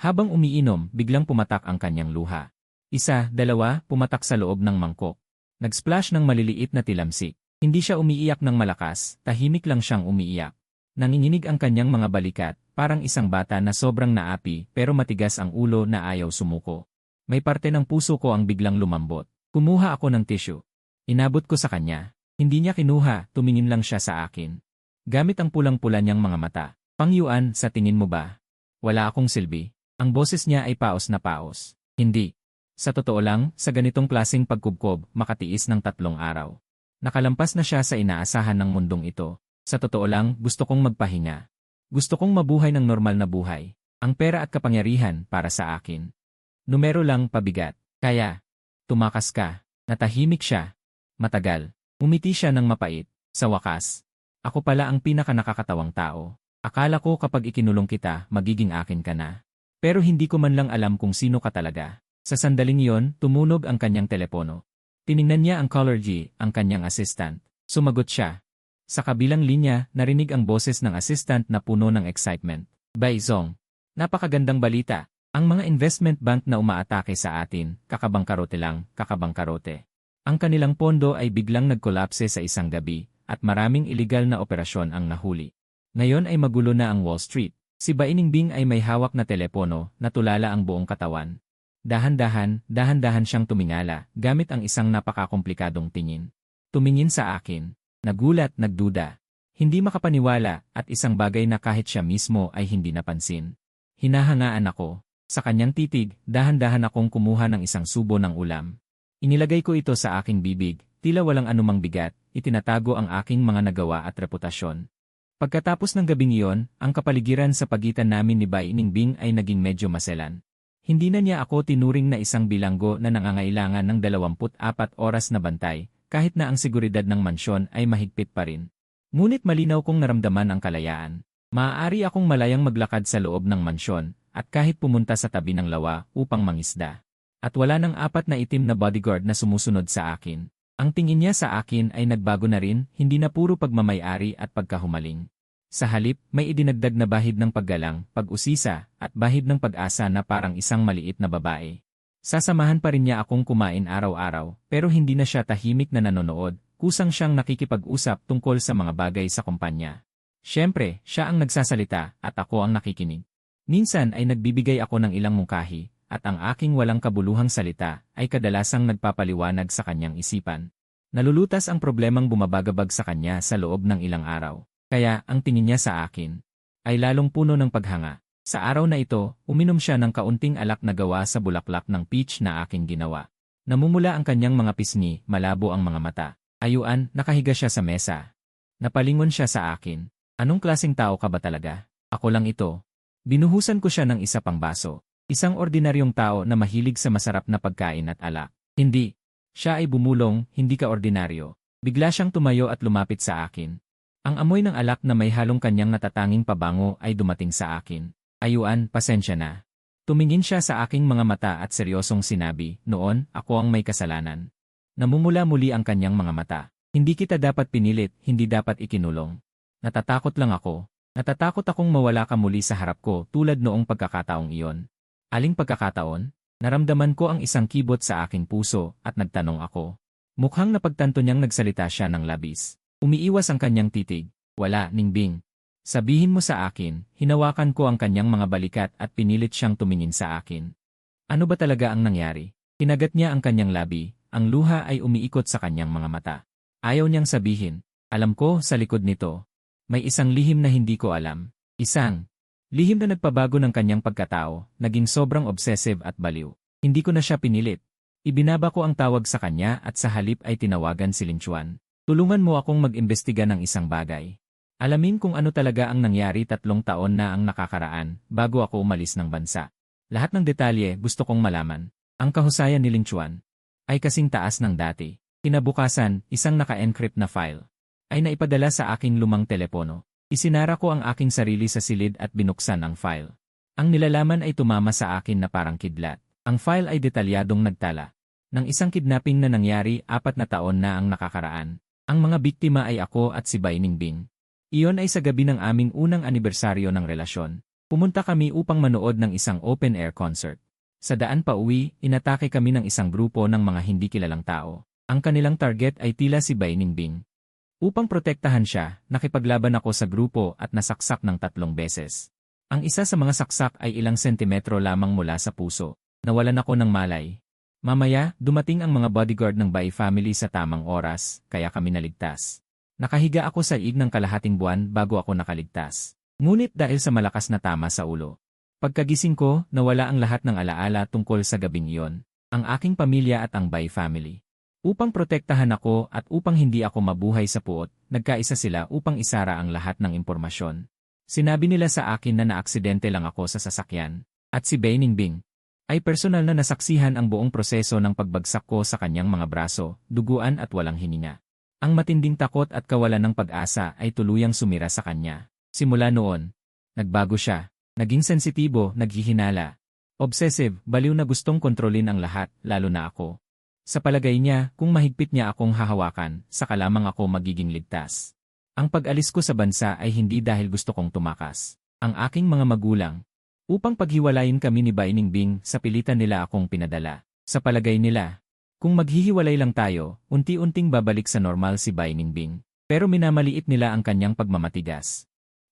Habang umiinom, biglang pumatak ang kanyang luha. 1, 2, pumatak sa loob ng mangkok. Nag-splash ng maliliit na tilamsik. Hindi siya umiiyak ng malakas, tahimik lang siyang umiiyak. Nanginginig ang kanyang mga balikat, parang isang bata na sobrang naapi pero matigas ang ulo na ayaw sumuko. May parte ng puso ko ang biglang lumambot. Kumuha ako ng tissue. Inabot ko sa kanya. Hindi niya kinuha, tumingin lang siya sa akin. Gamit ang pulang-pula niyang mga mata. Fang Yuan, sa tingin mo ba? Wala akong silbi. Ang boses niya ay paos na paos. Hindi. Sa totoo lang, sa ganitong klaseng pagkubkob, makatiis ng 3 araw. Nakalampas na siya sa inaasahan ng mundong ito. Sa totoo lang, gusto kong magpahinga. Gusto kong mabuhay ng normal na buhay. Ang pera at kapangyarihan para sa akin. Numero lang pabigat. Kaya, tumakas ka. Natahimik siya. Matagal. Umiti siya ng mapait. Sa wakas, ako pala ang pinakanakakatawang tao. Akala ko kapag ikinulong kita, magiging akin ka na. Pero hindi ko man lang alam kung sino ka talaga. Sa sandaling iyon, tumunog ang kanyang telepono. Tiningnan niya ang caller G, ang kanyang assistant. Sumagot siya. Sa kabilang linya, narinig ang boses ng assistant na puno ng excitement. Bai Zong, napakagandang balita. Ang mga investment bank na umaatake sa atin, kakabangkarote lang, kakabangkarote. Ang kanilang pondo ay biglang nagkolapse sa isang gabi, at maraming iligal na operasyon ang nahuli. Ngayon ay magulo na ang Wall Street. Si Bai Ningbing ay may hawak na telepono, na tulala ang buong katawan. Dahan-dahan siyang tumingala, gamit ang isang napakakomplikadong tingin. Tumingin sa akin. Nagulat, nagduda. Hindi makapaniwala, at isang bagay na kahit siya mismo ay hindi napansin. Hinahangaan ako. Sa kanyang titig, dahan-dahan akong kumuha ng isang subo ng ulam. Inilagay ko ito sa aking bibig, tila walang anumang bigat, itinatago ang aking mga nagawa at reputasyon. Pagkatapos ng gabing iyon, ang kapaligiran sa pagitan namin ni Bai Ningbing ay naging medyo maselan. Hindi na niya ako tinuring na isang bilanggo na nangangailangan ng 24 oras na bantay, kahit na ang seguridad ng mansyon ay mahigpit pa rin. Ngunit malinaw kong naramdaman ang kalayaan. Maaari akong malayang maglakad sa loob ng mansyon, at kahit pumunta sa tabi ng lawa upang mangisda. At wala nang 4 na itim na bodyguard na sumusunod sa akin. Ang tingin niya sa akin ay nagbago na rin, hindi na puro pagmamayari at pagkahumaling. Sa halip, may idinagdag na bahid ng paggalang, pag-usisa, at bahid ng pag-asa na parang isang maliit na babae. Sasamahan pa rin niya akong kumain araw-araw, pero hindi na siya tahimik na nanonood, kusang siyang nakikipag-usap tungkol sa mga bagay sa kumpanya. Siyempre, siya ang nagsasalita, at ako ang nakikinig. Minsan ay nagbibigay ako ng ilang mungkahi, at ang aking walang kabuluhang salita ay kadalasang nagpapaliwanag sa kanyang isipan. Nalulutas ang problemang bumabagabag sa kanya sa loob ng ilang araw. Kaya, ang tingin niya sa akin ay lalong puno ng paghanga. Sa araw na ito, uminom siya ng kaunting alak na gawa sa bulaklak ng peach na aking ginawa. Namumula ang kanyang mga pisngi, malabo ang mga mata. Ayuan, nakahiga siya sa mesa. Napalingon siya sa akin. Anong klaseng tao ka ba talaga? Ako lang ito. Binuhusan ko siya ng isa pang baso. Isang ordinaryong tao na mahilig sa masarap na pagkain at alak. Hindi. Siya ay bumulong, hindi ka ordinaryo. Bigla siyang tumayo at lumapit sa akin. Ang amoy ng alak na may halong kanyang natatanging pabango ay dumating sa akin. Ayuan, pasensya na. Tumingin siya sa aking mga mata at seryosong sinabi, noon, ako ang may kasalanan. Namumula muli ang kanyang mga mata. Hindi kita dapat pinilit, hindi dapat ikinulong. Natatakot lang ako. Natatakot akong mawala ka muli sa harap ko tulad noong pagkakataong iyon. Aling pagkakataon? Naramdaman ko ang isang kibot sa aking puso at nagtanong ako. Mukhang napagtanto niyang nagsalita siya ng labis. Umiiwas ang kanyang titig. Wala, Ningbing. Sabihin mo sa akin, hinawakan ko ang kanyang mga balikat at pinilit siyang tumingin sa akin. Ano ba talaga ang nangyari? Kinagat niya ang kanyang labi, ang luha ay umiikot sa kanyang mga mata. Ayaw niyang sabihin. Alam ko, sa likod nito, may isang lihim na hindi ko alam. Isang lihim na nagpabago ng kanyang pagkatao, naging sobrang obsessive at baliw. Hindi ko na siya pinilit. Ibinaba ko ang tawag sa kanya at sa halip ay tinawagan si Lin Chuan. Tulungan mo akong mag-imbestiga ng isang bagay. Alamin kung ano talaga ang nangyari 3 taon na ang nakakaraan bago ako umalis ng bansa. Lahat ng detalye gusto kong malaman. Ang kahusayan ni Lin Chuan ay kasing taas ng dati. Kinabukasan, isang naka-encrypt na file ay naipadala sa aking lumang telepono. Isinara ko ang aking sarili sa silid at binuksan ang file. Ang nilalaman ay tumama sa akin na parang kidlat. Ang file ay detalyadong nagtala ng isang kidnapping na nangyari 4 na taon na ang nakakaraan. Ang mga biktima ay ako at si Bai Ningbing. Iyon ay sa gabi ng aming unang anibersaryo ng relasyon. Pumunta kami upang manood ng isang open-air concert. Sa daan pa uwi, inatake kami ng isang grupo ng mga hindi kilalang tao. Ang kanilang target ay tila si Bai Ningbing. Upang protektahan siya, nakipaglaban ako sa grupo at nasaksak ng 3 beses. Ang isa sa mga saksak ay ilang sentimetro lamang mula sa puso. Nawalan ako ng malay. Mamaya, dumating ang mga bodyguard ng Bai family sa tamang oras, kaya kami naligtas. Nakahiga ako sa iig ng kalahating buwan bago ako nakaligtas. Ngunit dahil sa malakas na tama sa ulo. Pagkagising ko, nawala ang lahat ng alaala tungkol sa gabing iyon. Ang aking pamilya at ang Bai family. Upang protektahan ako at upang hindi ako mabuhay sa puot, nagkaisa sila upang isara ang lahat ng impormasyon. Sinabi nila sa akin na naaksidente lang ako sa sasakyan. At si Bai Ningbing ay personal na nasaksihan ang buong proseso ng pagbagsak ko sa kanyang mga braso, duguan at walang hininga. Ang matinding takot at kawalan ng pag-asa ay tuluyang sumira sa kanya. Simula noon, nagbago siya. Naging sensitibo, naghihinala. Obsessive, baliw na gustong kontrolin ang lahat, lalo na ako. Sa palagay niya, kung mahigpit niya akong hahawakan, saka lamang ako magiging ligtas. Ang pag-alis ko sa bansa ay hindi dahil gusto kong tumakas. Ang aking mga magulang, upang paghiwalayin kami ni Bai Ningbing, sa pilitan nila akong pinadala. Sa palagay nila, kung maghihiwalay lang tayo, unti-unting babalik sa normal si Bai Ningbing. Pero minamaliit nila ang kanyang pagmamatigas.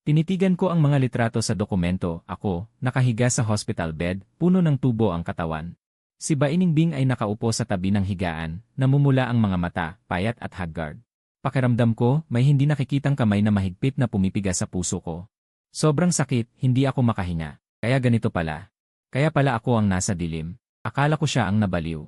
Tinitigan ko ang mga litrato sa dokumento, ako, nakahiga sa hospital bed, puno ng tubo ang katawan. Si Bai Ningbing ay nakaupo sa tabi ng higaan, namumula ang mga mata, payat at haggard. Pakiramdam ko, may hindi nakikitang kamay na mahigpit na pumipiga sa puso ko. Sobrang sakit, hindi ako makahinga. Kaya ganito pala. Kaya pala ako ang nasa dilim. Akala ko siya ang nabaliw.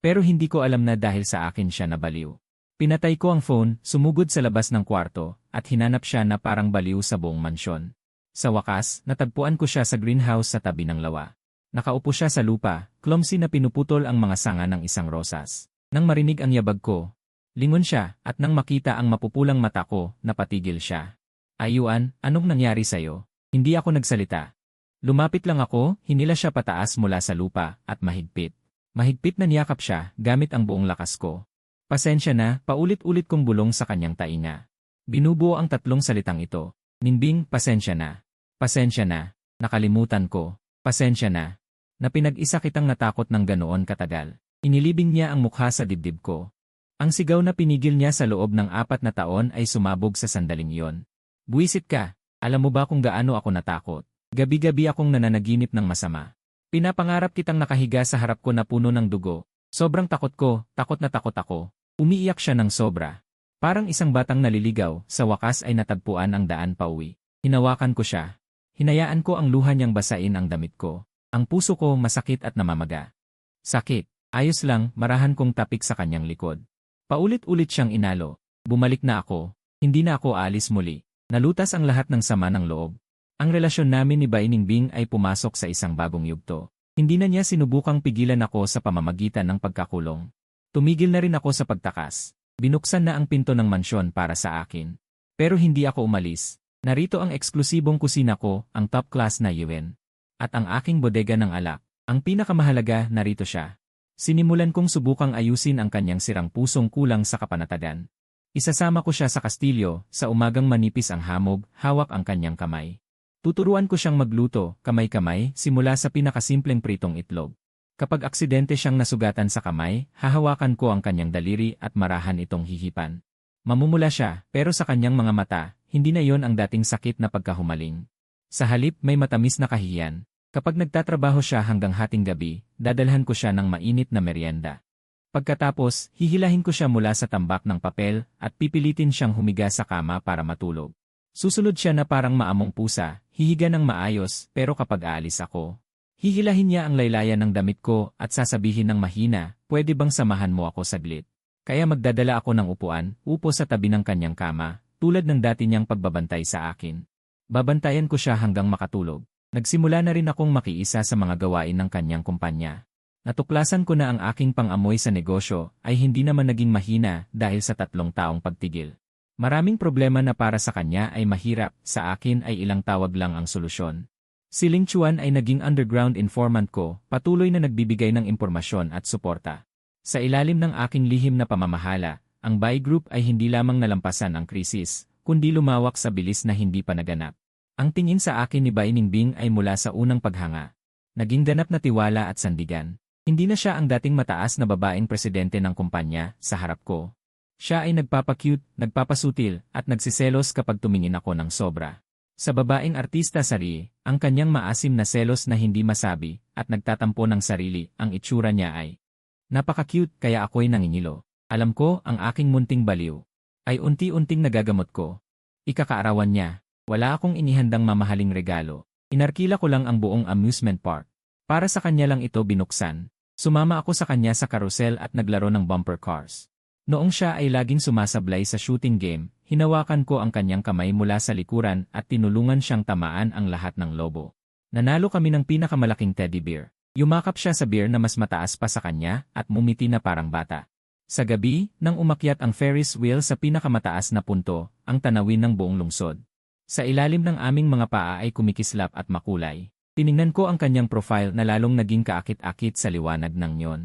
Pero hindi ko alam na dahil sa akin siya nabaliw. Pinatay ko ang phone, sumugod sa labas ng kwarto, at hinanap siya na parang baliw sa buong mansyon. Sa wakas, natagpuan ko siya sa greenhouse sa tabi ng lawa. Nakaupo siya sa lupa, clumsy na pinuputol ang mga sanga ng isang rosas. Nang marinig ang yabag ko, lingon siya, at nang makita ang mapupulang mata ko, napatigil siya. Ayuan, anong nangyari sa'yo? Hindi ako nagsalita. Lumapit lang ako, hinila siya pataas mula sa lupa, at mahigpit. Mahigpit na niyakap siya, gamit ang buong lakas ko. Pasensya na, paulit-ulit kong bulong sa kanyang tainga. Binubuo ang tatlong salitang ito. Ningbing, pasensya na. Pasensya na. Nakalimutan ko. Pasensya na. Na pinag-isa kitang natakot ng ganoon katagal. Inilibing niya ang mukha sa dibdib ko. Ang sigaw na pinigil niya sa loob ng 4 na taon ay sumabog sa sandaling iyon. Buwisit ka. Alam mo ba kung gaano ako natakot? Gabi-gabi akong nananaginip ng masama. Pinapangarap kitang nakahiga sa harap ko na puno ng dugo. Sobrang takot ko, takot na takot ako. Umiiyak siya ng sobra. Parang isang batang naliligaw, sa wakas ay natagpuan ang daan pauwi. Hinawakan ko siya. Hinayaan ko ang luha niyang basain ang damit ko. Ang puso ko masakit at namamaga. Sakit. Ayos lang, marahan kong tapik sa kanyang likod. Paulit-ulit siyang inalo. Bumalik na ako. Hindi na ako aalis muli. Nalutas ang lahat ng sama ng loob. Ang relasyon namin ni Bai Ningbing ay pumasok sa isang bagong yugto. Hindi na niya sinubukang pigilan ako sa pamamagitan ng pagkakulong. Tumigil na rin ako sa pagtakas. Binuksan na ang pinto ng mansyon para sa akin. Pero hindi ako umalis. Narito ang eksklusibong kusina ko, ang top class na yuwen. At ang aking bodega ng alak. Ang pinakamahalaga, narito siya. Sinimulan kong subukang ayusin ang kanyang sirang pusong kulang sa kapanatagan. Isasama ko siya sa kastilyo, sa umagang manipis ang hamog, hawak ang kanyang kamay. Tuturuan ko siyang magluto, kamay-kamay, simula sa pinakasimpleng pritong itlog. Kapag aksidente siyang nasugatan sa kamay, hahawakan ko ang kanyang daliri at marahan itong hihipan. Mamumula siya, pero sa kanyang mga mata, hindi na yon ang dating sakit na pagkahumaling. Sa halip may matamis na kahihiyan. Kapag nagtatrabaho siya hanggang hating gabi, dadalhan ko siya ng mainit na merienda. Pagkatapos, hihilahin ko siya mula sa tambak ng papel at pipilitin siyang humiga sa kama para matulog. Susunod siya na parang maamong pusa, hihiga ng maayos, pero kapag aalis ako, hihilahin niya ang laylayan ng damit ko at sasabihin ng mahina, pwede bang samahan mo ako saglit? Kaya magdadala ako ng upuan, upo sa tabi ng kanyang kama, tulad ng dati niyang pagbabantay sa akin. Babantayan ko siya hanggang makatulog. Nagsimula na rin akong makiisa sa mga gawain ng kanyang kumpanya. Natuklasan ko na ang aking pang-amoy sa negosyo ay hindi naman naging mahina dahil sa 3 taong pagtigil. Maraming problema na para sa kanya ay mahirap, sa akin ay ilang tawag lang ang solusyon. Si Ling Chuan ay naging underground informant ko, patuloy na nagbibigay ng impormasyon at suporta. Sa ilalim ng aking lihim na pamamahala, ang Bai Group ay hindi lamang nalampasan ang krisis, kundi lumawak sa bilis na hindi pa naganap. Ang tingin sa akin ni Bai Ningbing ay mula sa unang paghanga. Naging ganap na tiwala at sandigan. Hindi na siya ang dating mataas na babaeng presidente ng kumpanya sa harap ko. Siya ay nagpapakute, nagpapasutil, at nagsiselos kapag tumingin ako ng sobra. Sa babaeng artista sari, ang kanyang maasim na selos na hindi masabi, at nagtatampo ng sarili, ang itsura niya ay napaka-cute kaya ako'y nangingilo. Alam ko, ang aking munting baliw ay unti-unting nagagamot ko. Ikakaarawan niya. Wala akong inihandang mamahaling regalo. Inarkila ko lang ang buong amusement park. Para sa kanya lang ito binuksan. Sumama ako sa kanya sa carousel at naglaro ng bumper cars. Noong siya ay laging sumasablay sa shooting game, hinawakan ko ang kanyang kamay mula sa likuran at tinulungan siyang tamaan ang lahat ng lobo. Nanalo kami ng pinakamalaking teddy bear. Yumakap siya sa bear na mas mataas pa sa kanya at mumiti na parang bata. Sa gabi, nang umakyat ang Ferris wheel sa pinakamataas na punto, ang tanawin ng buong lungsod. Sa ilalim ng aming mga paa ay kumikislap at makulay. Tiningnan ko ang kanyang profile na lalong naging kaakit-akit sa liwanag ng neon.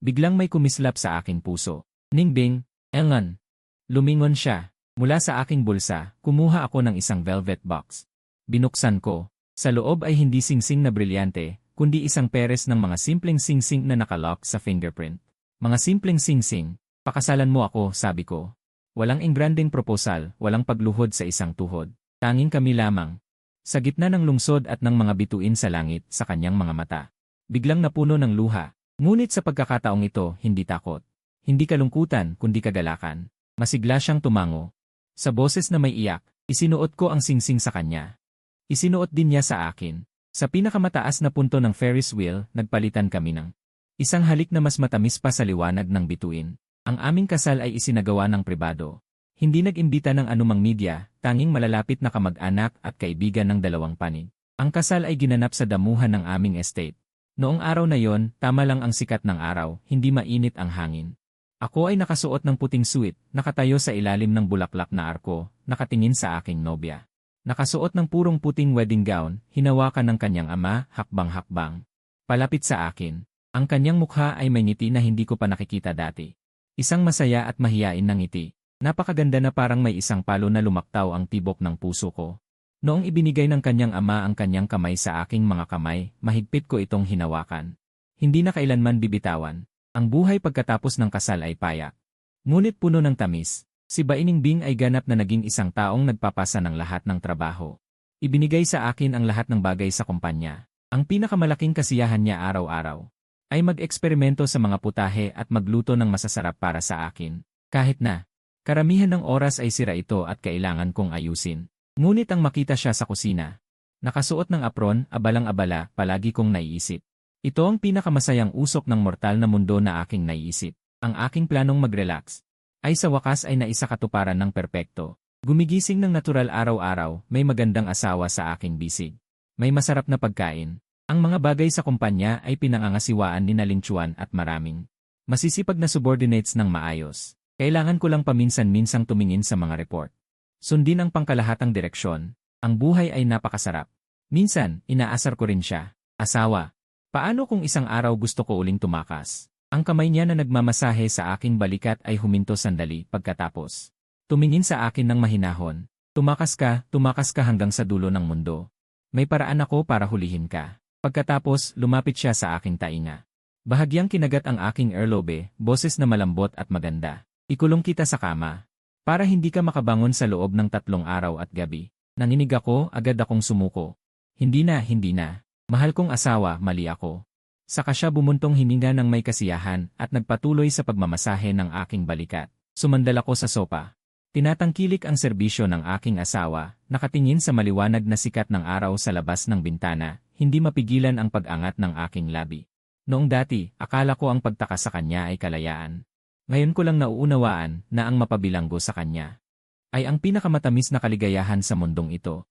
Biglang may kumislap sa aking puso. Ningbing, Elngan. Lumingon siya. Mula sa aking bulsa, kumuha ako ng isang velvet box. Binuksan ko. Sa loob ay hindi singsing na brilyante, kundi isang peres ng mga simpleng singsing na nakalock sa fingerprint. Mga simpleng singsing, pakasalan mo ako, sabi ko. Walang engranding proposal, walang pagluhod sa isang tuhod. Tanging kami lamang. Sa gitna ng lungsod at ng mga bituin sa langit sa kanyang mga mata. Biglang napuno ng luha. Ngunit sa pagkakataong ito, hindi takot. Hindi kalungkutan, kundi kagalakan. Masigla siyang tumango. Sa boses na may iyak, isinuot ko ang singsing sa kanya. Isinuot din niya sa akin. Sa pinakamataas na punto ng Ferris wheel, nagpalitan kami ng isang halik na mas matamis pa sa liwanag ng bituin. Ang aming kasal ay isinagawa ng pribado. Hindi nag-imbita ng anumang media, tanging malalapit na kamag-anak at kaibigan ng dalawang panig. Ang kasal ay ginanap sa damuhan ng aming estate. Noong araw na yon, tama lang ang sikat ng araw, hindi mainit ang hangin. Ako ay nakasuot ng puting suit, nakatayo sa ilalim ng bulaklak na arko, nakatingin sa aking nobya. Nakasuot ng purong puting wedding gown, hinawakan ng kanyang ama, hakbang-hakbang. Palapit sa akin. Ang kanyang mukha ay may ngiti na hindi ko pa nakikita dati. Isang masaya at mahiyain na ngiti. Napakaganda na parang may isang palo na lumaktaw ang tibok ng puso ko. Noong ibinigay ng kanyang ama ang kanyang kamay sa aking mga kamay, mahigpit ko itong hinawakan. Hindi na kailanman bibitawan. Ang buhay pagkatapos ng kasal ay payak. Ngunit puno ng tamis. Si Baining Bing ay ganap na naging isang taong nagpapasa ng lahat ng trabaho. Ibinigay sa akin ang lahat ng bagay sa kumpanya. Ang pinakamalaking kasiyahan niya araw-araw ay mag-eksperimento sa mga putahe at magluto ng masasarap para sa akin. Kahit na karamihan ng oras ay sira ito at kailangan kong ayusin. Ngunit ang makita siya sa kusina. Nakasuot ng apron, abalang-abala, palagi kong naiisip. Ito ang pinakamasayang usok ng mortal na mundo na aking naiisip. Ang aking planong mag-relax ay sa wakas ay naisakatuparan ng perpekto. Gumigising ng natural araw-araw, may magandang asawa sa aking bisig. May masarap na pagkain. Ang mga bagay sa kumpanya ay pinangangasiwaan ni Lin Chuan at maraming masisipag na subordinates ng maayos. Kailangan ko lang paminsan-minsang tumingin sa mga report. Sundin ang pangkalahatang direksyon. Ang buhay ay napakasarap. Minsan, inaasar ko rin siya. Asawa. Paano kung isang araw gusto ko uling tumakas? Ang kamay niya na nagmamasahe sa aking balikat ay huminto sandali pagkatapos. Tumingin sa akin ng mahinahon. Tumakas ka hanggang sa dulo ng mundo. May paraan ako para hulihin ka. Pagkatapos, lumapit siya sa aking tainga. Bahagyang kinagat ang aking earlobe, boses na malambot at maganda. Ikulong kita sa kama. Para hindi ka makabangon sa loob ng 3 araw at gabi. Nanginig ako, agad akong sumuko. Hindi na. Mahal kong asawa, mali ako. Saka siya bumuntong hininga ng may kasiyahan at nagpatuloy sa pagmamasahe ng aking balikat. Sumandal ako sa sopa. Tinatangkilik ang serbisyo ng aking asawa, nakatingin sa maliwanag na sikat ng araw sa labas ng bintana, hindi mapigilan ang pag-angat ng aking labi. Noong dati, akala ko ang pagtaka sa kanya ay kalayaan. Ngayon ko lang nauunawaan na ang mapabilanggo sa kanya ay ang pinakamatamis na kaligayahan sa mundong ito.